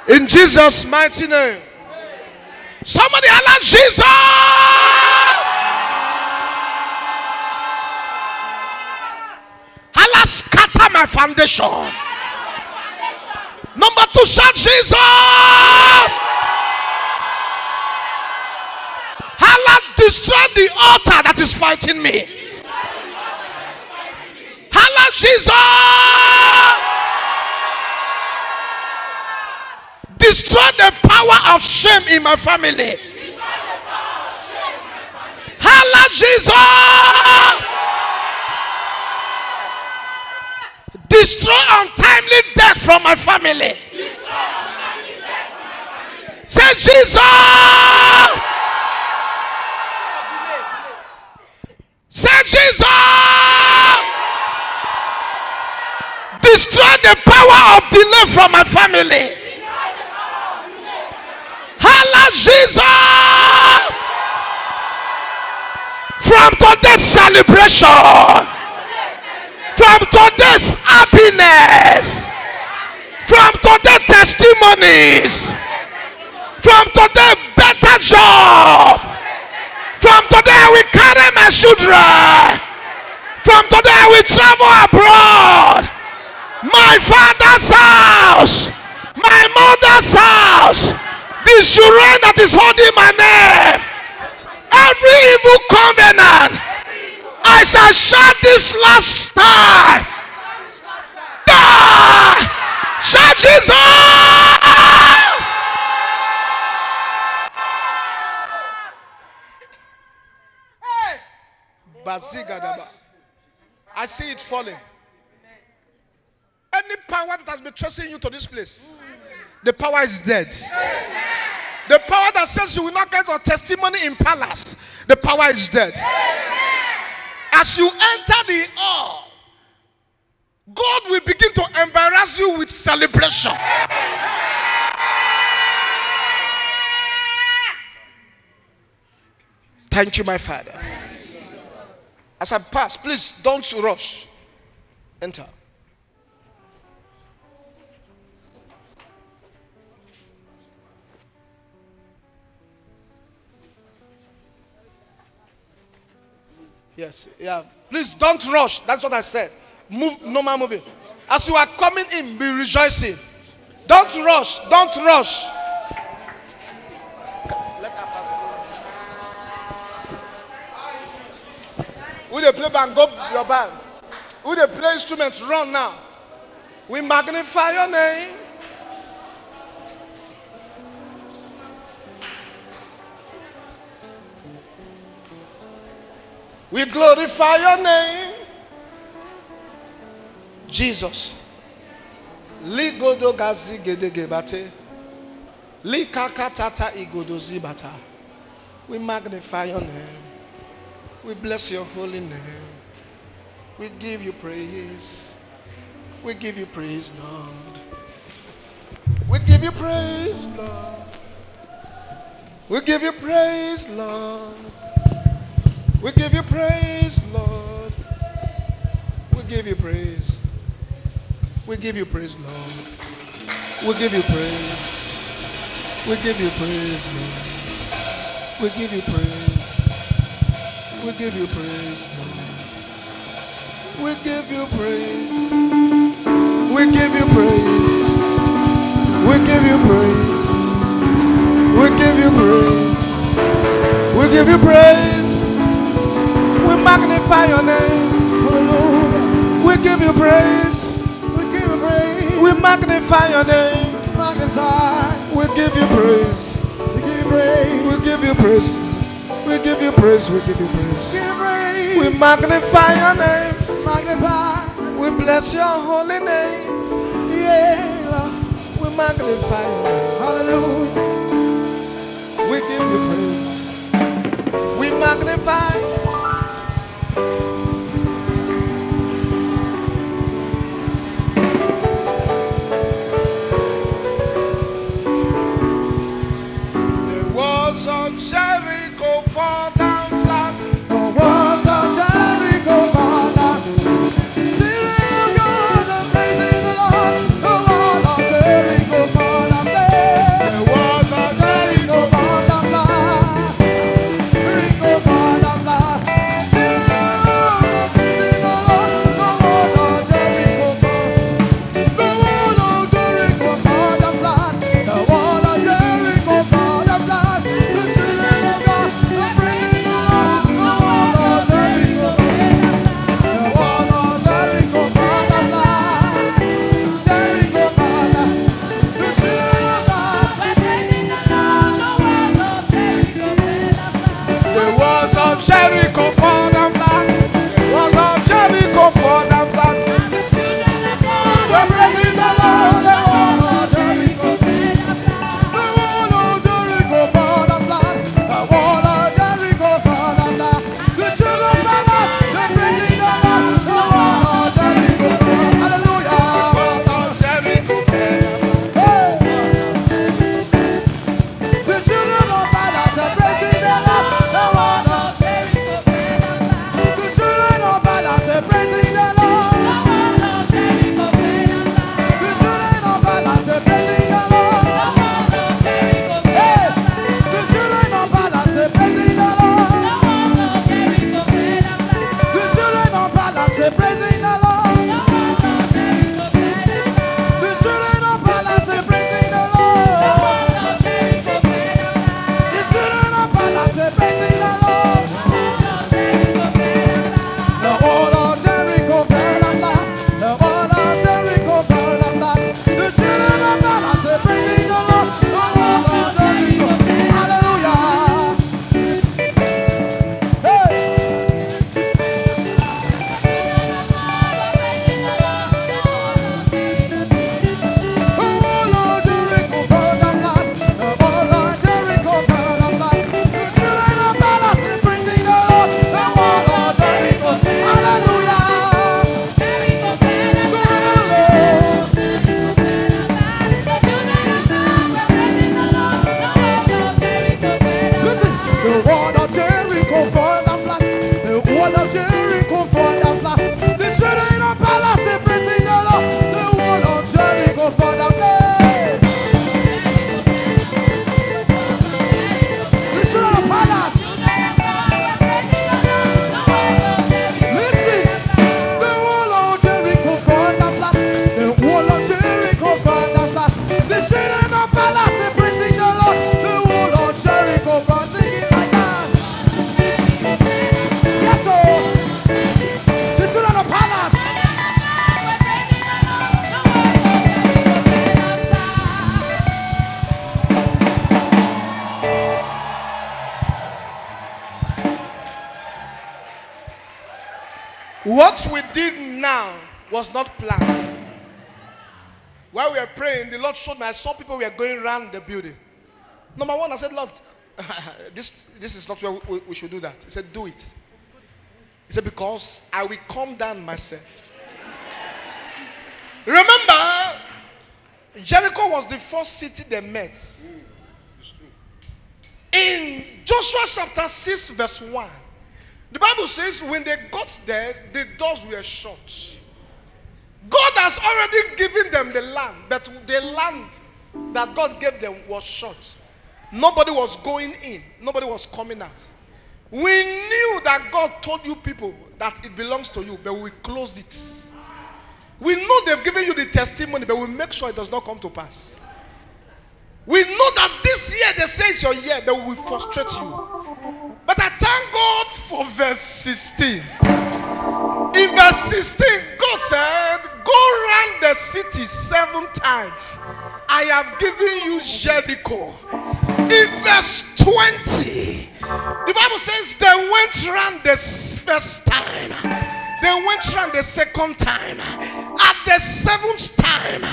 In Jesus' mighty name. Somebody holler Jesus. Holler scatter my foundation. Number 2, shout Jesus. Holler destroy the altar that is fighting me. Holler Jesus. Destroy the power of shame in my family. Holla Jesus. Destroy untimely death from my family. Say Jesus. Say Jesus. Destroy the power of delay from my family. Holla Jesus. From today's celebration, from today's happiness, from today's testimonies, from today's better job, from today I will carry my children, from today I will travel abroad, my father's house, my mother's house, the children that is holding my name, every evil covenant, I shall shout this last time. Die! Shout Jesus! Bazigadaba. I see it falling. Any power that has been tracing you to this place, the power is dead. The power that says you will not get your testimony in palace, the power is dead. As you enter the hall, God will begin to embarrass you with celebration. Thank you, my Father. As I pass, please don't rush. Enter. Yes, yeah. Please don't rush. That's what I said. Move, normal moving. As you are coming in, be rejoicing. Don't rush. Don't rush. Who they play band? Go your band. Who they play instruments? Run now. We magnify your name. We glorify your name, Jesus. Ligodo gazi gedegebate. Likakatata igodozibata. We magnify your name. We bless your holy name. We give you praise. We give you praise, Lord. We give you praise, Lord. We give you praise, Lord. We give you praise, Lord. We give you praise. We give you praise, Lord. We give you praise. We give you praise, Lord. We give you praise. We give you praise, Lord. We give you praise. We give you praise. We give you praise. We give you praise. We give you praise. We magnify your name. Hallelujah. We give you praise. We give you praise. We magnify your name. Magnify. We give you praise. We give you praise. We give you praise. We give you praise. We give you praise. Give praise. We magnify your name. Magnify. We bless your holy name. Yeah. We magnify your name. Hallelujah. We give you praise. We magnify. Of Jericho fall down flat. The walls of Jericho fall down. Sing God and praising the Lord. The walls of Jericho fall down. The walls of Jericho fall down. Jericho fall down. Sing What we did now was not planned. While we were praying, the Lord showed me, I saw people were going around the building. Number one, I said, Lord, this is not where we should do that. He said, do it. He said, because I will come down myself. Remember, Jericho was the first city they met. In Joshua chapter 6 verse 1, the Bible says when they got there, the doors were shut. God has already given them the land, but the land that God gave them was shut. Nobody was going in. Nobody was coming out. We knew that God told you people that it belongs to you, but we closed it. We know they've given you the testimony, but we make sure it does not come to pass. We know that this year they say it's your year, but we will frustrate you. But I thank God for verse 16. In verse 16, God said, go round the city 7 times. I have given you Jericho. In verse 20, the Bible says they went round the first time. They went round the second time. At the 7th time,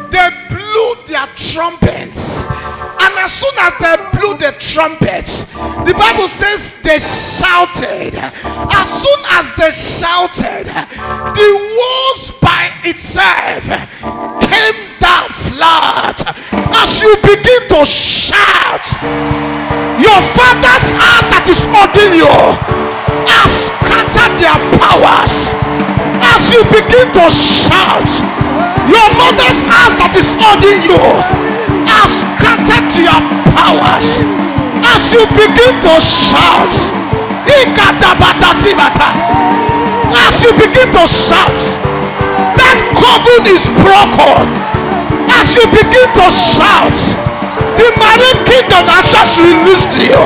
they blew their trumpets. And as soon as they blew the trumpets, the Bible says they shouted. As soon as they shouted, the walls by itself came down flat. As you begin to shout, your father's hand that is holding you has scattered their powers. As you begin to shout, your mother's hand that is holding you has scattered your powers. As you begin to shout, as you begin to shout, that coven is broken. As you begin to shout, the marine kingdom has just released you.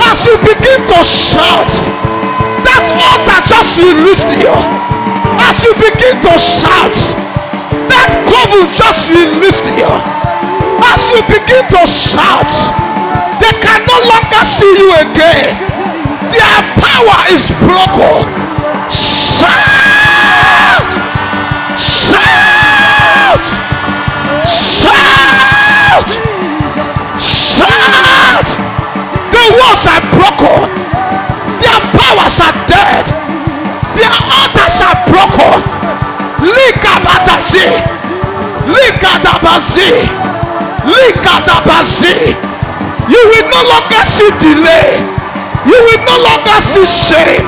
As you begin to shout, that altar just released you. As you begin to shout, that coven just released you. As you begin to shout, they can no longer see you again. Their power is broken. Shout! Shout! Shout! Shout! The walls are broken. Their powers are dead. Their altars are broken. Likabadazi. Likadabazi. Likadabazi. You will no longer see delay. You will no longer see shame.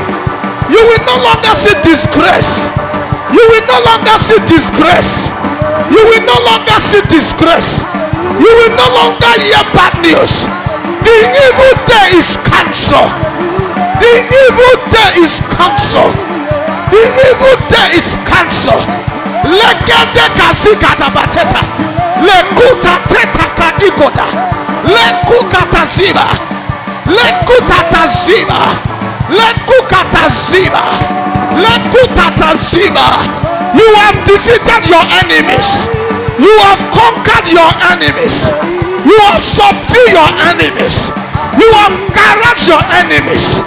You will no longer see disgrace. You will no longer see disgrace. You will no longer see disgrace. You will no longer hear bad news. The evil day is cancelled. The evil day is cancelled. The evil day is cancelled. Legende kazika bateta. Lekuta teta kadigoda. Lekukata ziba. Lekutata ziba. Lekukata ziba. Lekutata ziba. You have defeated your enemies. You have conquered your enemies. You have subdued your enemies. You have garaged your enemies.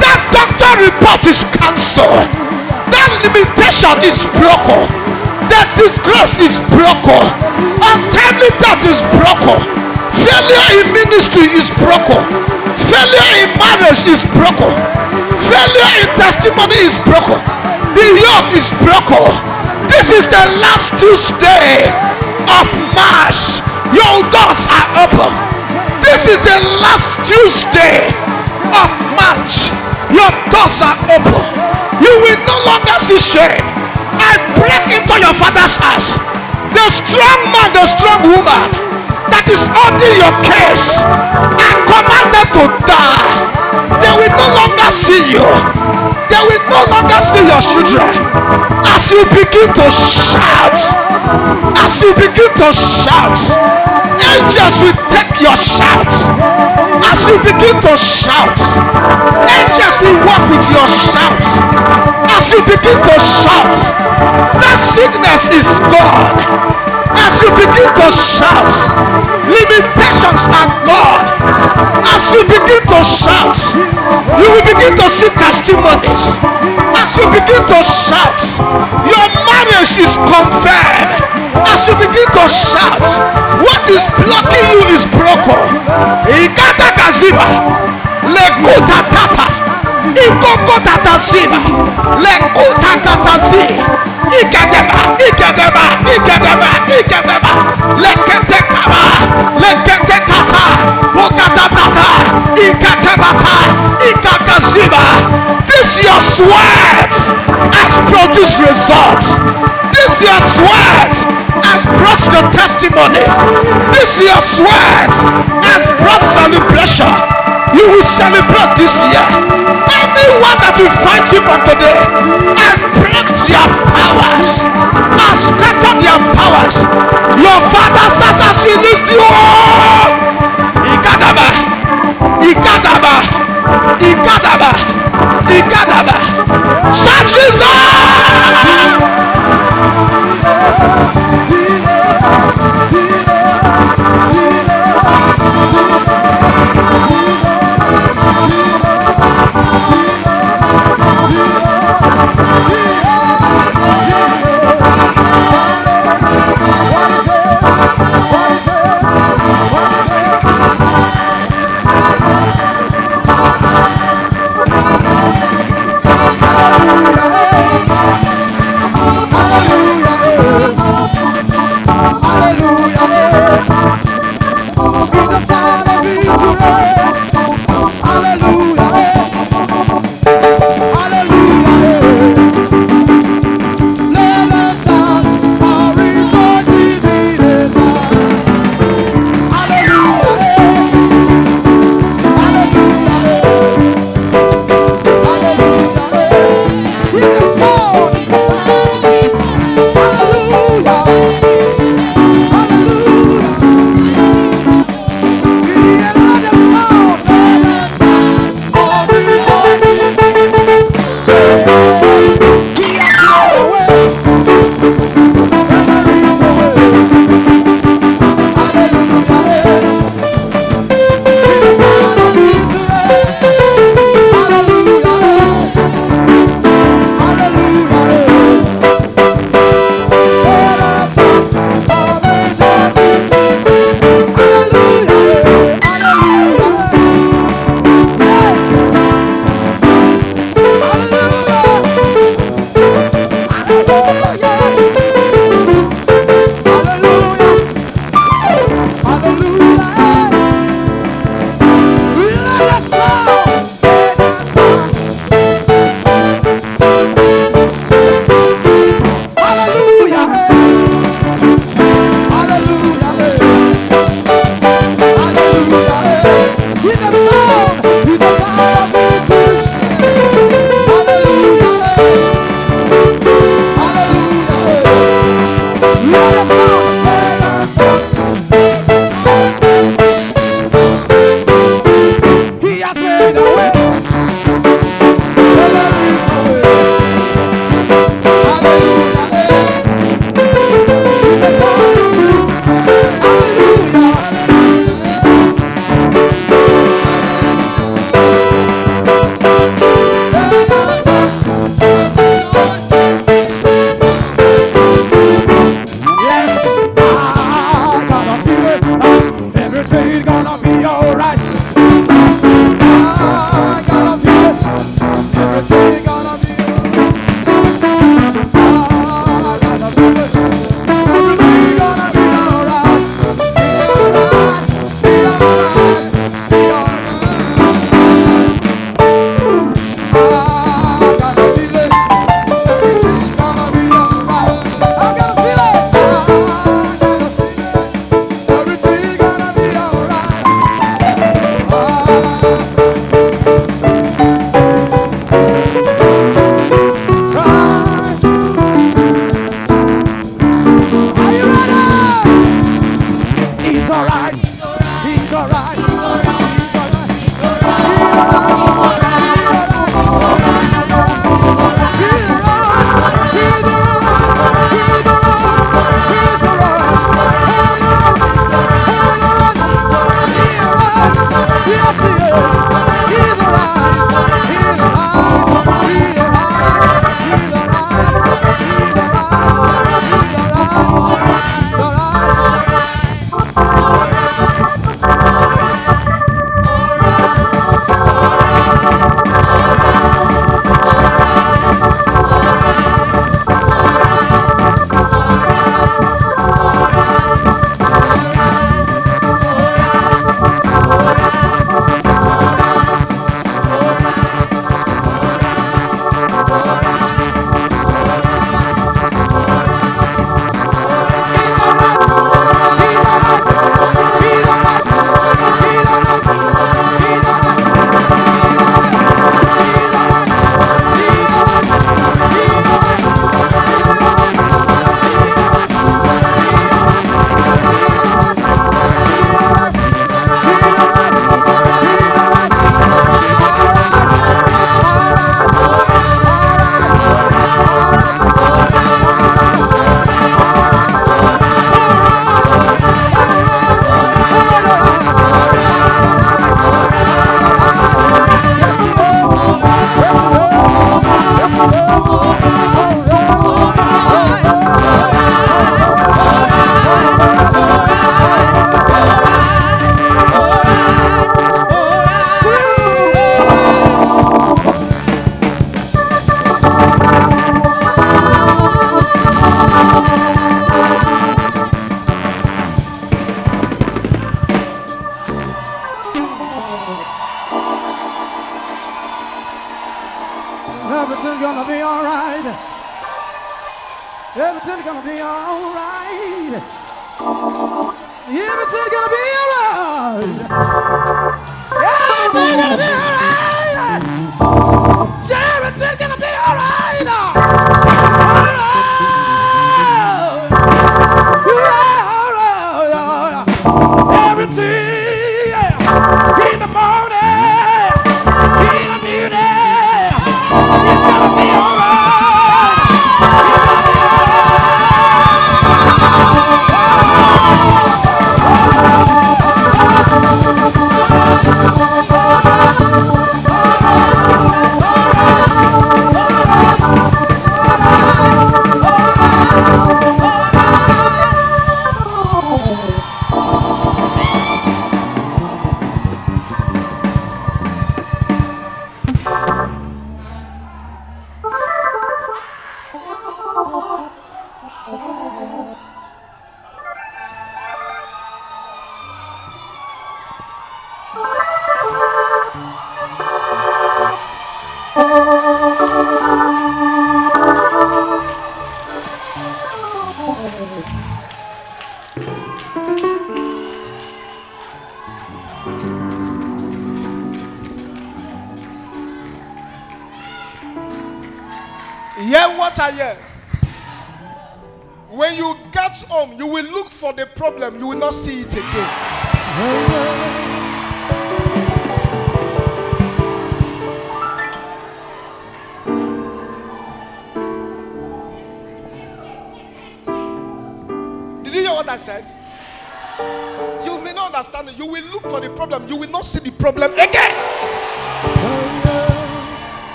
That doctor report is cancelled. That limitation is broken. That disgrace is broken. Untimely death is broken. Failure in ministry is broken. Failure in marriage is broken. Failure in testimony is broken. The yoke is broken. This is the last Tuesday of March. Your doors are open. This is the last Tuesday of March. Your doors are open. You will no longer see shame. I break into your father's house. The strong man, the strong woman that is holding your case, I command them to die. They will no longer see you. They will no longer see your children. As you begin to shout, as you begin to shout, angels will take your shout. As you begin to shout, angels will walk with your shout. As you begin to shout, that sickness is gone. As you begin to shout, limitations are gone. As you begin to shout, you will begin to see testimonies. As you begin to shout, your marriage is confirmed. As you begin to shout, what is blocking you is broken. Igata gaziba, lekuta tata, ikoko tata ziba, lekuta tata zi, ikadeba, ikadeba, ikadeba, ikadeba, lekete kaba, lekete tata, okata tata, ikatebata, ikakaziba. This your sweat has produced results. This your sweat has brought the testimony. This your sweat has brought celebration. You will celebrate this year. Anyone that will fight you from today and break their powers and scatter their powers, your father says as we lift you up. Ikadaba, Ikadaba, Ikadaba, Ikadaba. Shout Jesus! gonna be alright. Everything's gonna be alright. Everything's gonna be alright. Everything's gonna be alright. Everything in the morning, in the noonday, it's gonna be alright. Hear what I hear. When you get home, you will look for the problem, you will not see it again. Did you hear what I said? You may not understand it. You will look for the problem, you will not see the problem again.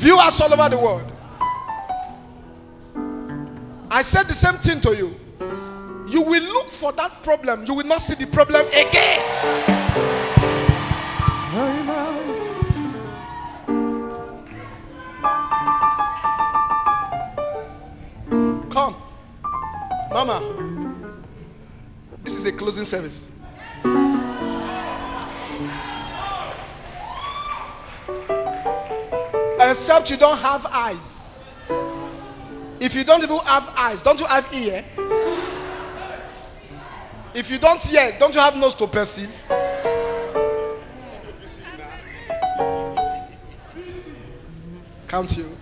Viewers all over the world, I said the same thing to you. You will look for that problem, you will not see the problem again. Come, Mama, this is a closing service. Except you don't have eyes. If you don't even have eyes, don't you have ear? If you don't hear, don't you have nose to perceive? Count you.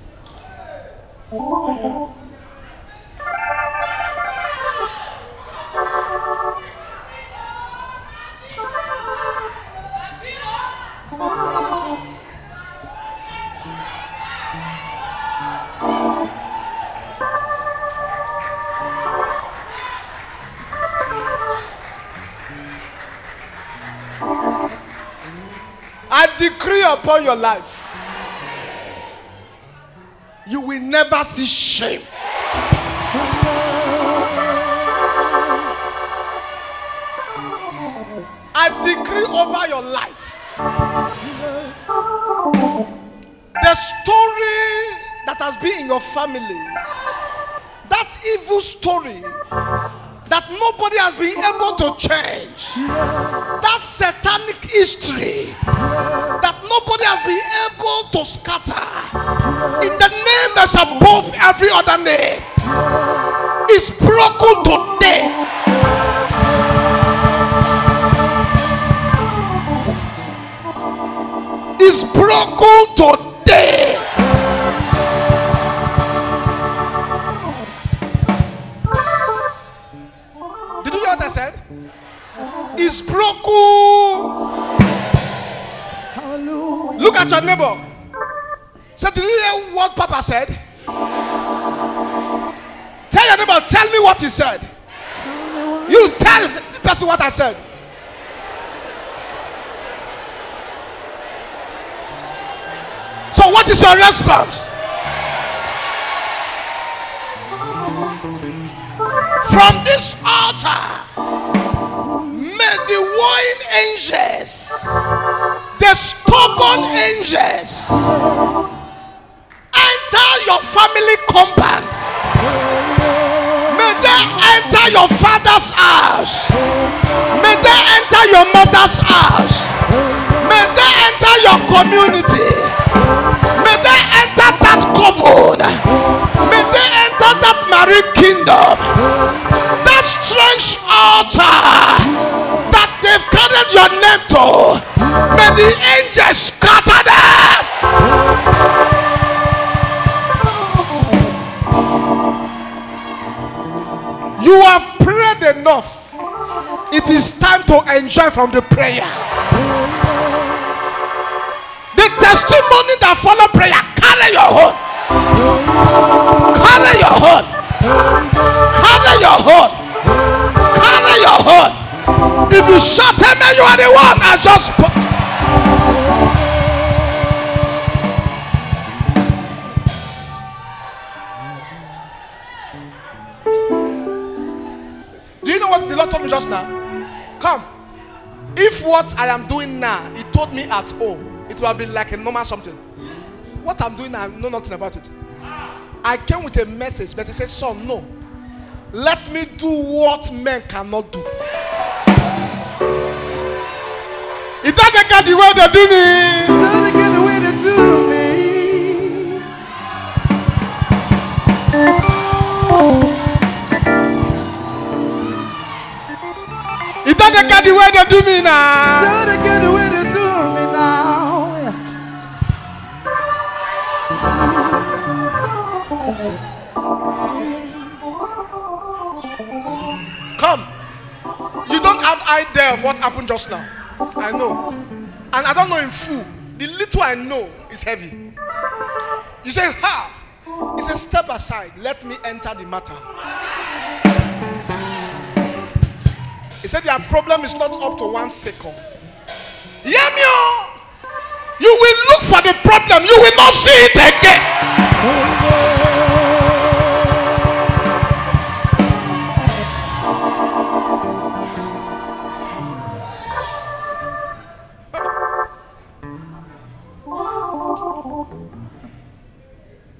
I decree upon your life, you will never see shame. I decree over your life, the story that has been in your family, that evil story that nobody has been able to change, that satanic history that nobody has been able to scatter, in the name that's above every other name, is broken today. Is broken today. Did you hear what I said? Is broken. Hallelujah. Look at your neighbor. So did you hear what Papa said? Tell your neighbor, tell me what he said. You tell the person what I said. So what is your response? From this altar, may the warring angels, the stubborn angels, enter your family compound. May they enter your father's house. May they enter your mother's house. May they enter your community. May they enter enter that coven. May they enter that marine kingdom. That strange altar that they've carried your name to. May the angels scatter them. You have prayed enough. It is time to enjoy from the prayer. The testimony that follow prayer, carry your own. Carry your own. Carry your own. Carry your own. If you shout amen, you are the one I just put. Do you know what the Lord told me just now? Come. If what I am doing now, He told me at home, it would have been like a normal something. What I'm doing now, I know nothing about it. I came with a message, but He said, son, no. Let me do what men cannot do. It doesn't get the way they do me. It doesn't get the way they do me. It doesn't get the way they do me now. It doesn't get the way they do me now. Come. You don't have idea of what happened just now. I know. And I don't know in full. The little I know is heavy. You say, how? He says, step aside. Let me enter the matter. He said, your problem is not up to 1 second. Hear me, oh. You will look for the problem. You will not see it again.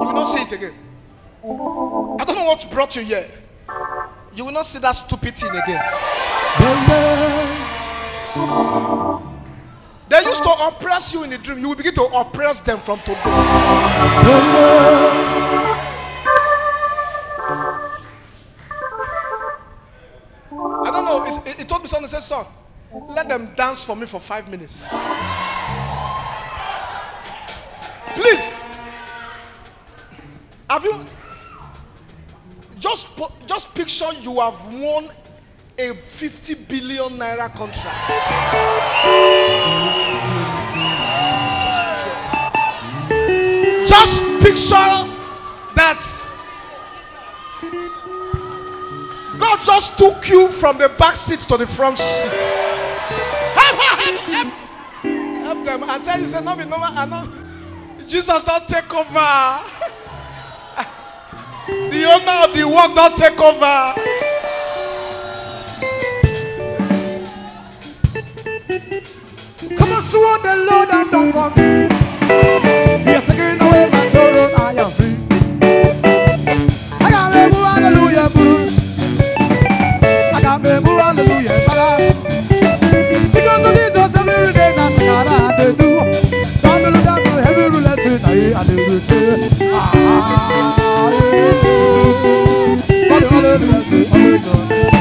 You will not see it again. I don't know what brought you here. You will not see that stupid thing again. They used to oppress you in the dream. You will begin to oppress them from today. I don't know. He told me something. He said, son, let them dance for me for 5 minutes. Please. Have you just picture you have won a 50 billion naira contract. Just picture that God just took you from the back seat to the front seat. Help them and tell you, say, no, no, Jesus don't take over. The owner of the world don't take over. Come on, see what the Lord has done for me. He has taken away my sorrow, I am free. I got me move, hallelujah, boo. I got me move, hallelujah, bala. Because of Jesus, every day, that's what I do. Come and look at the heavy blessing, I do it.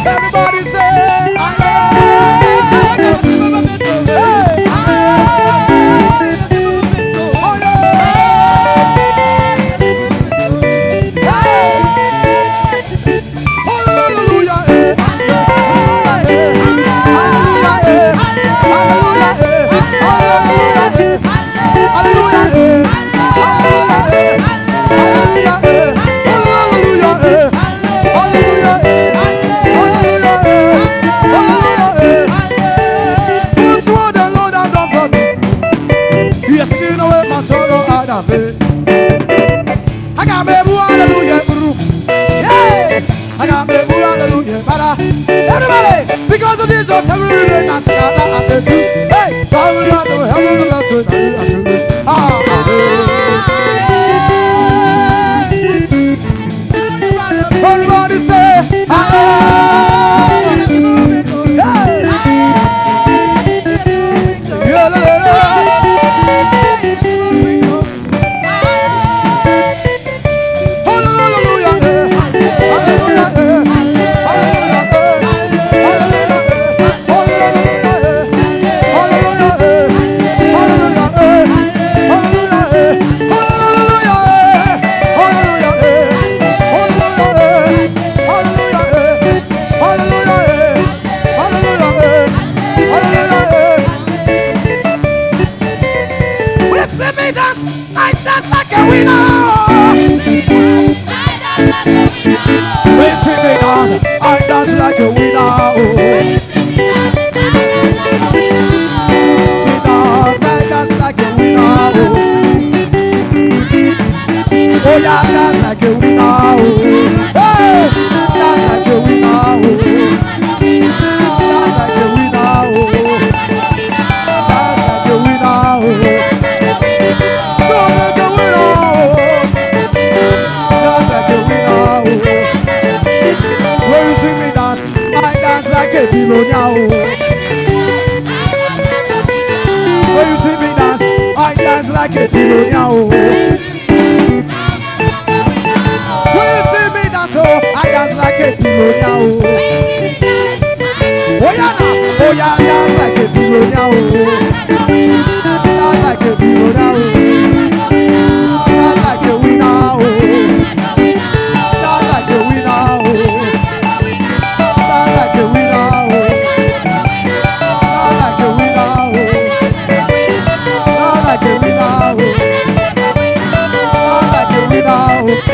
Everybody say, I got me boo, hallelujah, boo. Yeah, I got me boo, hallelujah, bada. Everybody, because of Jesus, every day, that's what I do. Hey, God will not do heaven, that's what I do. Everybody say, Oh yeah, dance like a winner. Hey, dance like a winner. Dance like a winner. Dance like a winner. Dance like a winner. Dance like a winner. When you see me dance, I dance like a billionaire. When you see me dance, I dance like a billionaire. When you see me dance, oh, I dance like a billionaire. Oh yeah, dance like a billionaire. Dance like a billionaire. Dance like a winner. Dance like a winner. Dance like a winner. Dance like a winner. Dance like a winner. Dance like a winner.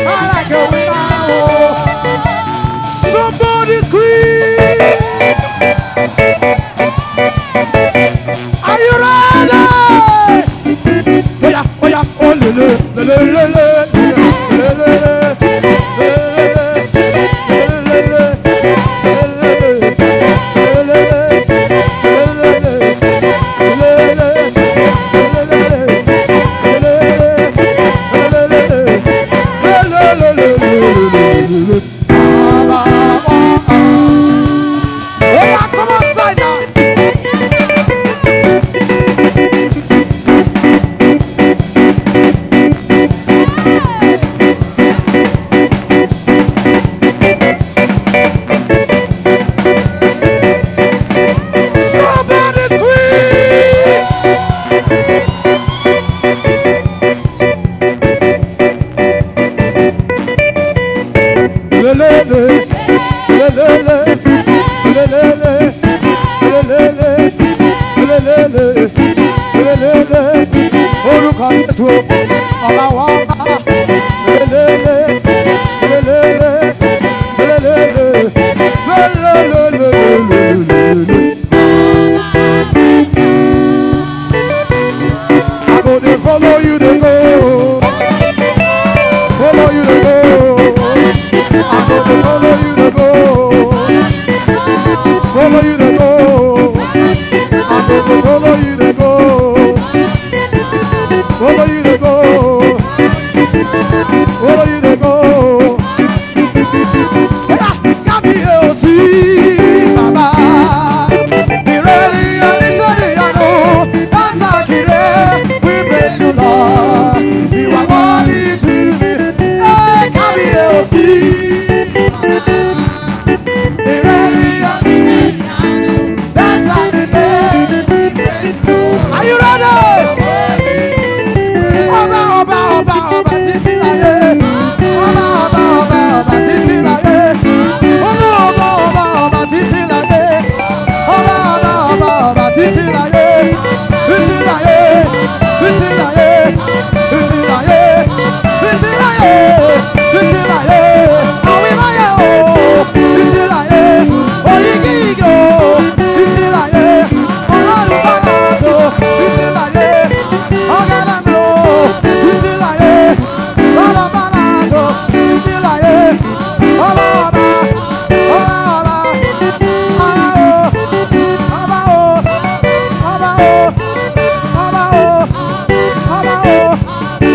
I like a winner. Somebody scream. Are you ready? Oh yeah, oh yeah, oh le le le le le le le follow you to go. Follow you to go. I'm gonna follow you to go. Follow you to go. I'm gonna follow you to go. Follow you to go. Follow you to go. Baba. Be ready and it's only I know. That's how we pray to Lord. You are worthy to be. Hey, come here, see. Be ready and that's how we pray. Are you ready? Oba, oba, oba, oba, titi la ye. Oba, oba, oba, oba, titi la ye. Oba, oba, oba, oba, titi la ye. Oba, oba, oba, oba, titi la ye. Titi la ye. Titi la ye. Titi la ye. Titi la ye. Titi la ye. Awi ma ye o. Titi la ye. Oyigi igi o. Titi la ye. Olori balazo. Titi la ye. Ogana mi o. Titi la ye. Olori balazo. Titi la ye. Oba oba. Oba oba. Oba o. Oba o. Oba o. Oba o. Oba o.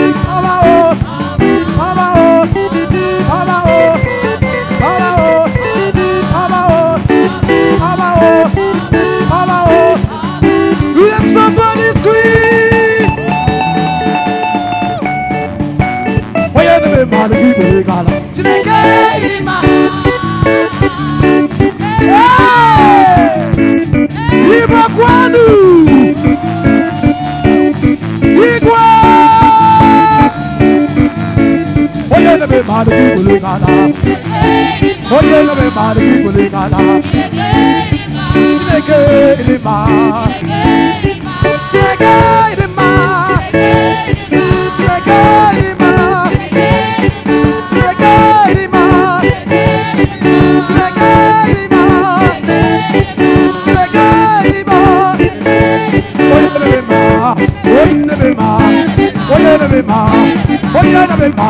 Oba o. Oba o. Oba o. Oba o. Oba o. Oba o. Oba o. Let somebody scream. Oya na me manu kibele kala. Chineke ima. Iba kwanu. Igwe. Oya na me manu kibele kala. Oya na me manu kibele kala. Chineke ima. Chineke ima. Chineke ima. Chineke ima. Chineke ima. Chineke ima. Oya na me ma. Oya na me ma. Oya na me ma. Oya na me ma.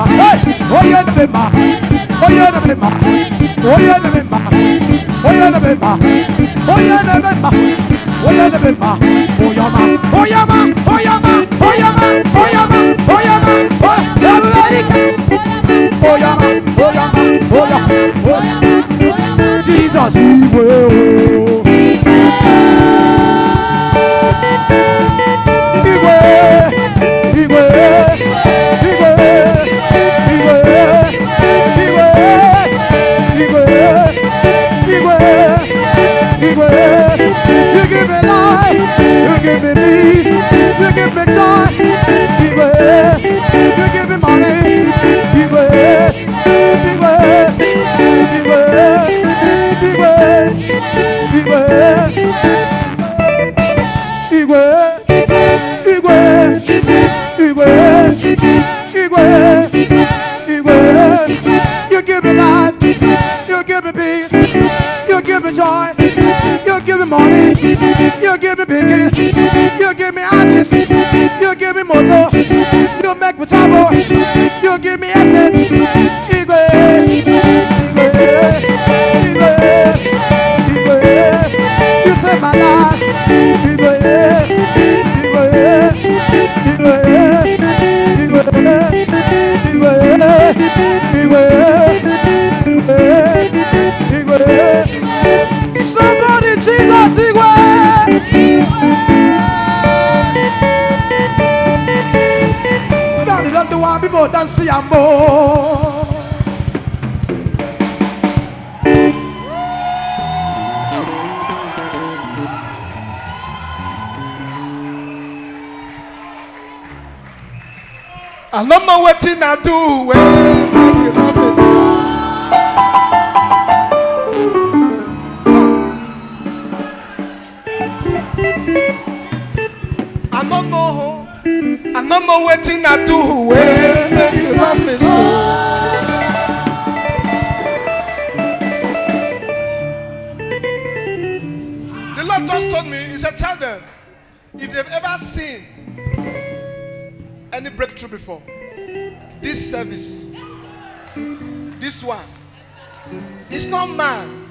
Jesus, he will. You give me life, you give me peace, you give me joy, you give me money, you give me life, you give me peace, you give me joy, you give me money, you give me picking, you give me artists, you give me motor, you make me travel, you give me assets. You save my life. Somebody, Jesus, God, you don't do one people dance and more. I don't know what I do when you promise. I don't know what I do when you promise. The Lord just told me, he said, tell them, if they've ever seen any breakthrough before, this service, this one, it's not man,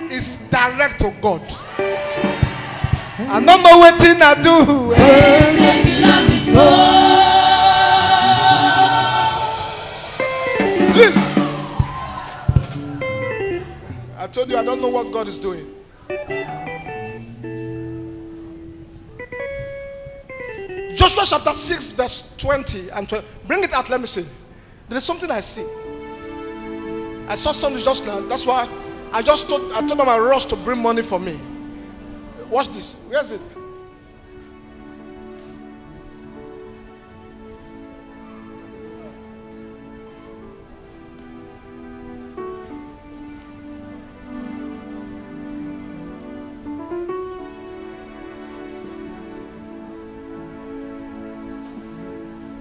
it's direct to God. I don't know what I do. Listen. I told you I don't know what God is doing. Joshua chapter 6 verse 20 and 20. Bring it out, let me see. There is something I see. I saw something just now. That's why I told my Ross to bring money for me. Watch this. Where is it?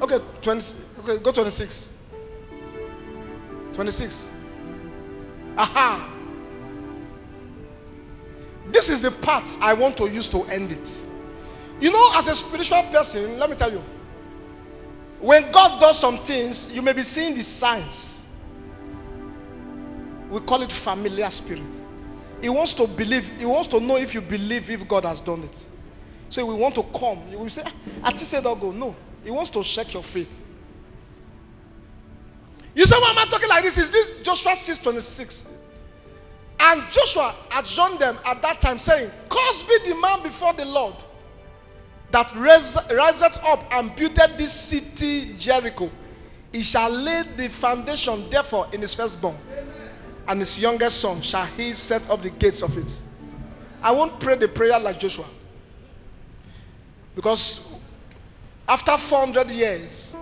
Okay, 20. Okay, go 26. 26. Aha. This is the part I want to use to end it. You know, as a spiritual person, let me tell you, when God does some things, you may be seeing the signs. We call it familiar spirit. He wants to believe, he wants to know if you believe if God has done it. So we want to come. You will say, I just said I'll go. No. He wants to check your faith. You say, why am I talking like this? Is this Joshua 6:26? And Joshua adjourned them at that time, saying, Cause be the man before the Lord that riseth up and builded this city Jericho. He shall lay the foundation, therefore, in his firstborn, and his youngest son shall he set up the gates of it. I won't pray the prayer like Joshua, because after 400 years,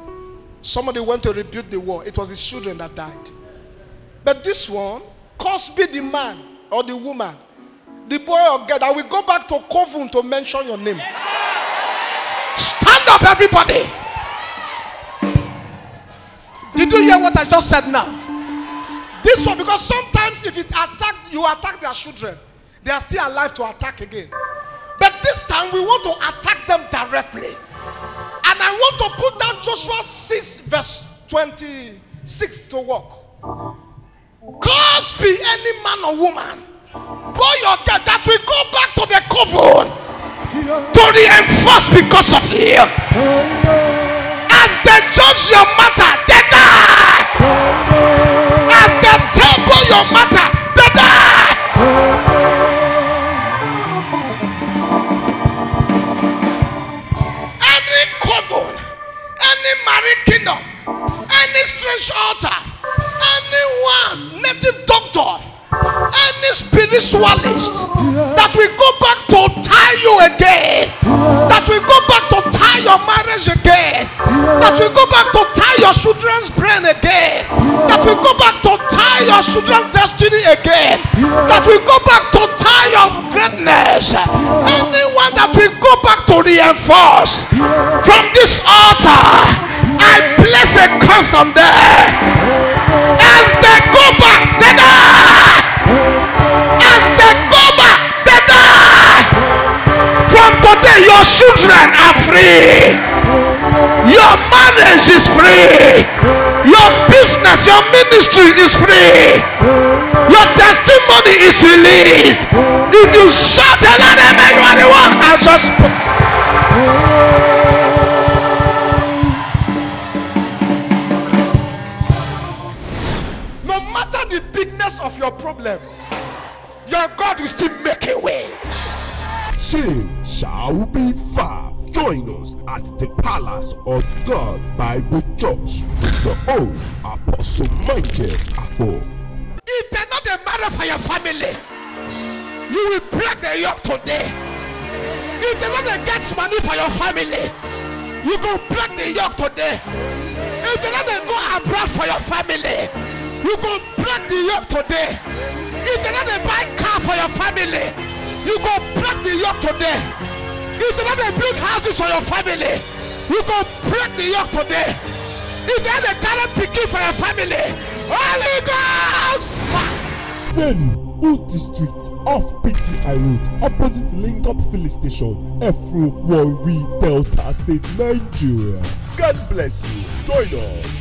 somebody went to rebuild the wall. It was his children that died. But this one, Cursed be the man or the woman, the boy or girl that will go back to Coven to mention your name. Stand up, everybody. Did you hear what I just said now? This one, because sometimes if you attack their children, they are still alive to attack again. But this time we want to attack them directly. And I want to put down Joshua 6 verse 26 to walk. Cause be any man or woman, boy or girl, that will go back to the covenant to reinforce because of you. As they judge your matter, they die. As they table your matter, they die. Any covenant, any married kingdom, any strange altar, anyone, native doctor, any spiritualist that will go back to tie you again, that will go back to tie your marriage again, that will go back to tie your children's brain again, that will go back to tie your children's destiny again, that will go back to tie your greatness, anyone that will go back to reinforce from this altar, I place a curse on them. As they go back, they die. As they go back, they die. From today, your children are free. Your marriage is free. Your business, your ministry is free. Your testimony is released. If you shout a lot, you are the one I just spoke. The bigness of your problem, your God will still make a way. Shame shall be far. Join us at the Palace of God Bible Church with your own Apostle Michael Akpo. If they're not a matter for your family, you will break the yoke today. If they're not a get money for your family, you go break the yoke today. If they're not a go abroad for your family, you go break the yoke today. If they're not a buy car for your family, you go break the yoke today. If they're not a build houses for your family, you go break the yoke today. If they're not a carrot picking for your family, Holy Ghost! Venue, Uti Street, off PTI Road, opposite Linkup Filling Station, Efru, Warri, Delta State, Nigeria. God bless you. Join us.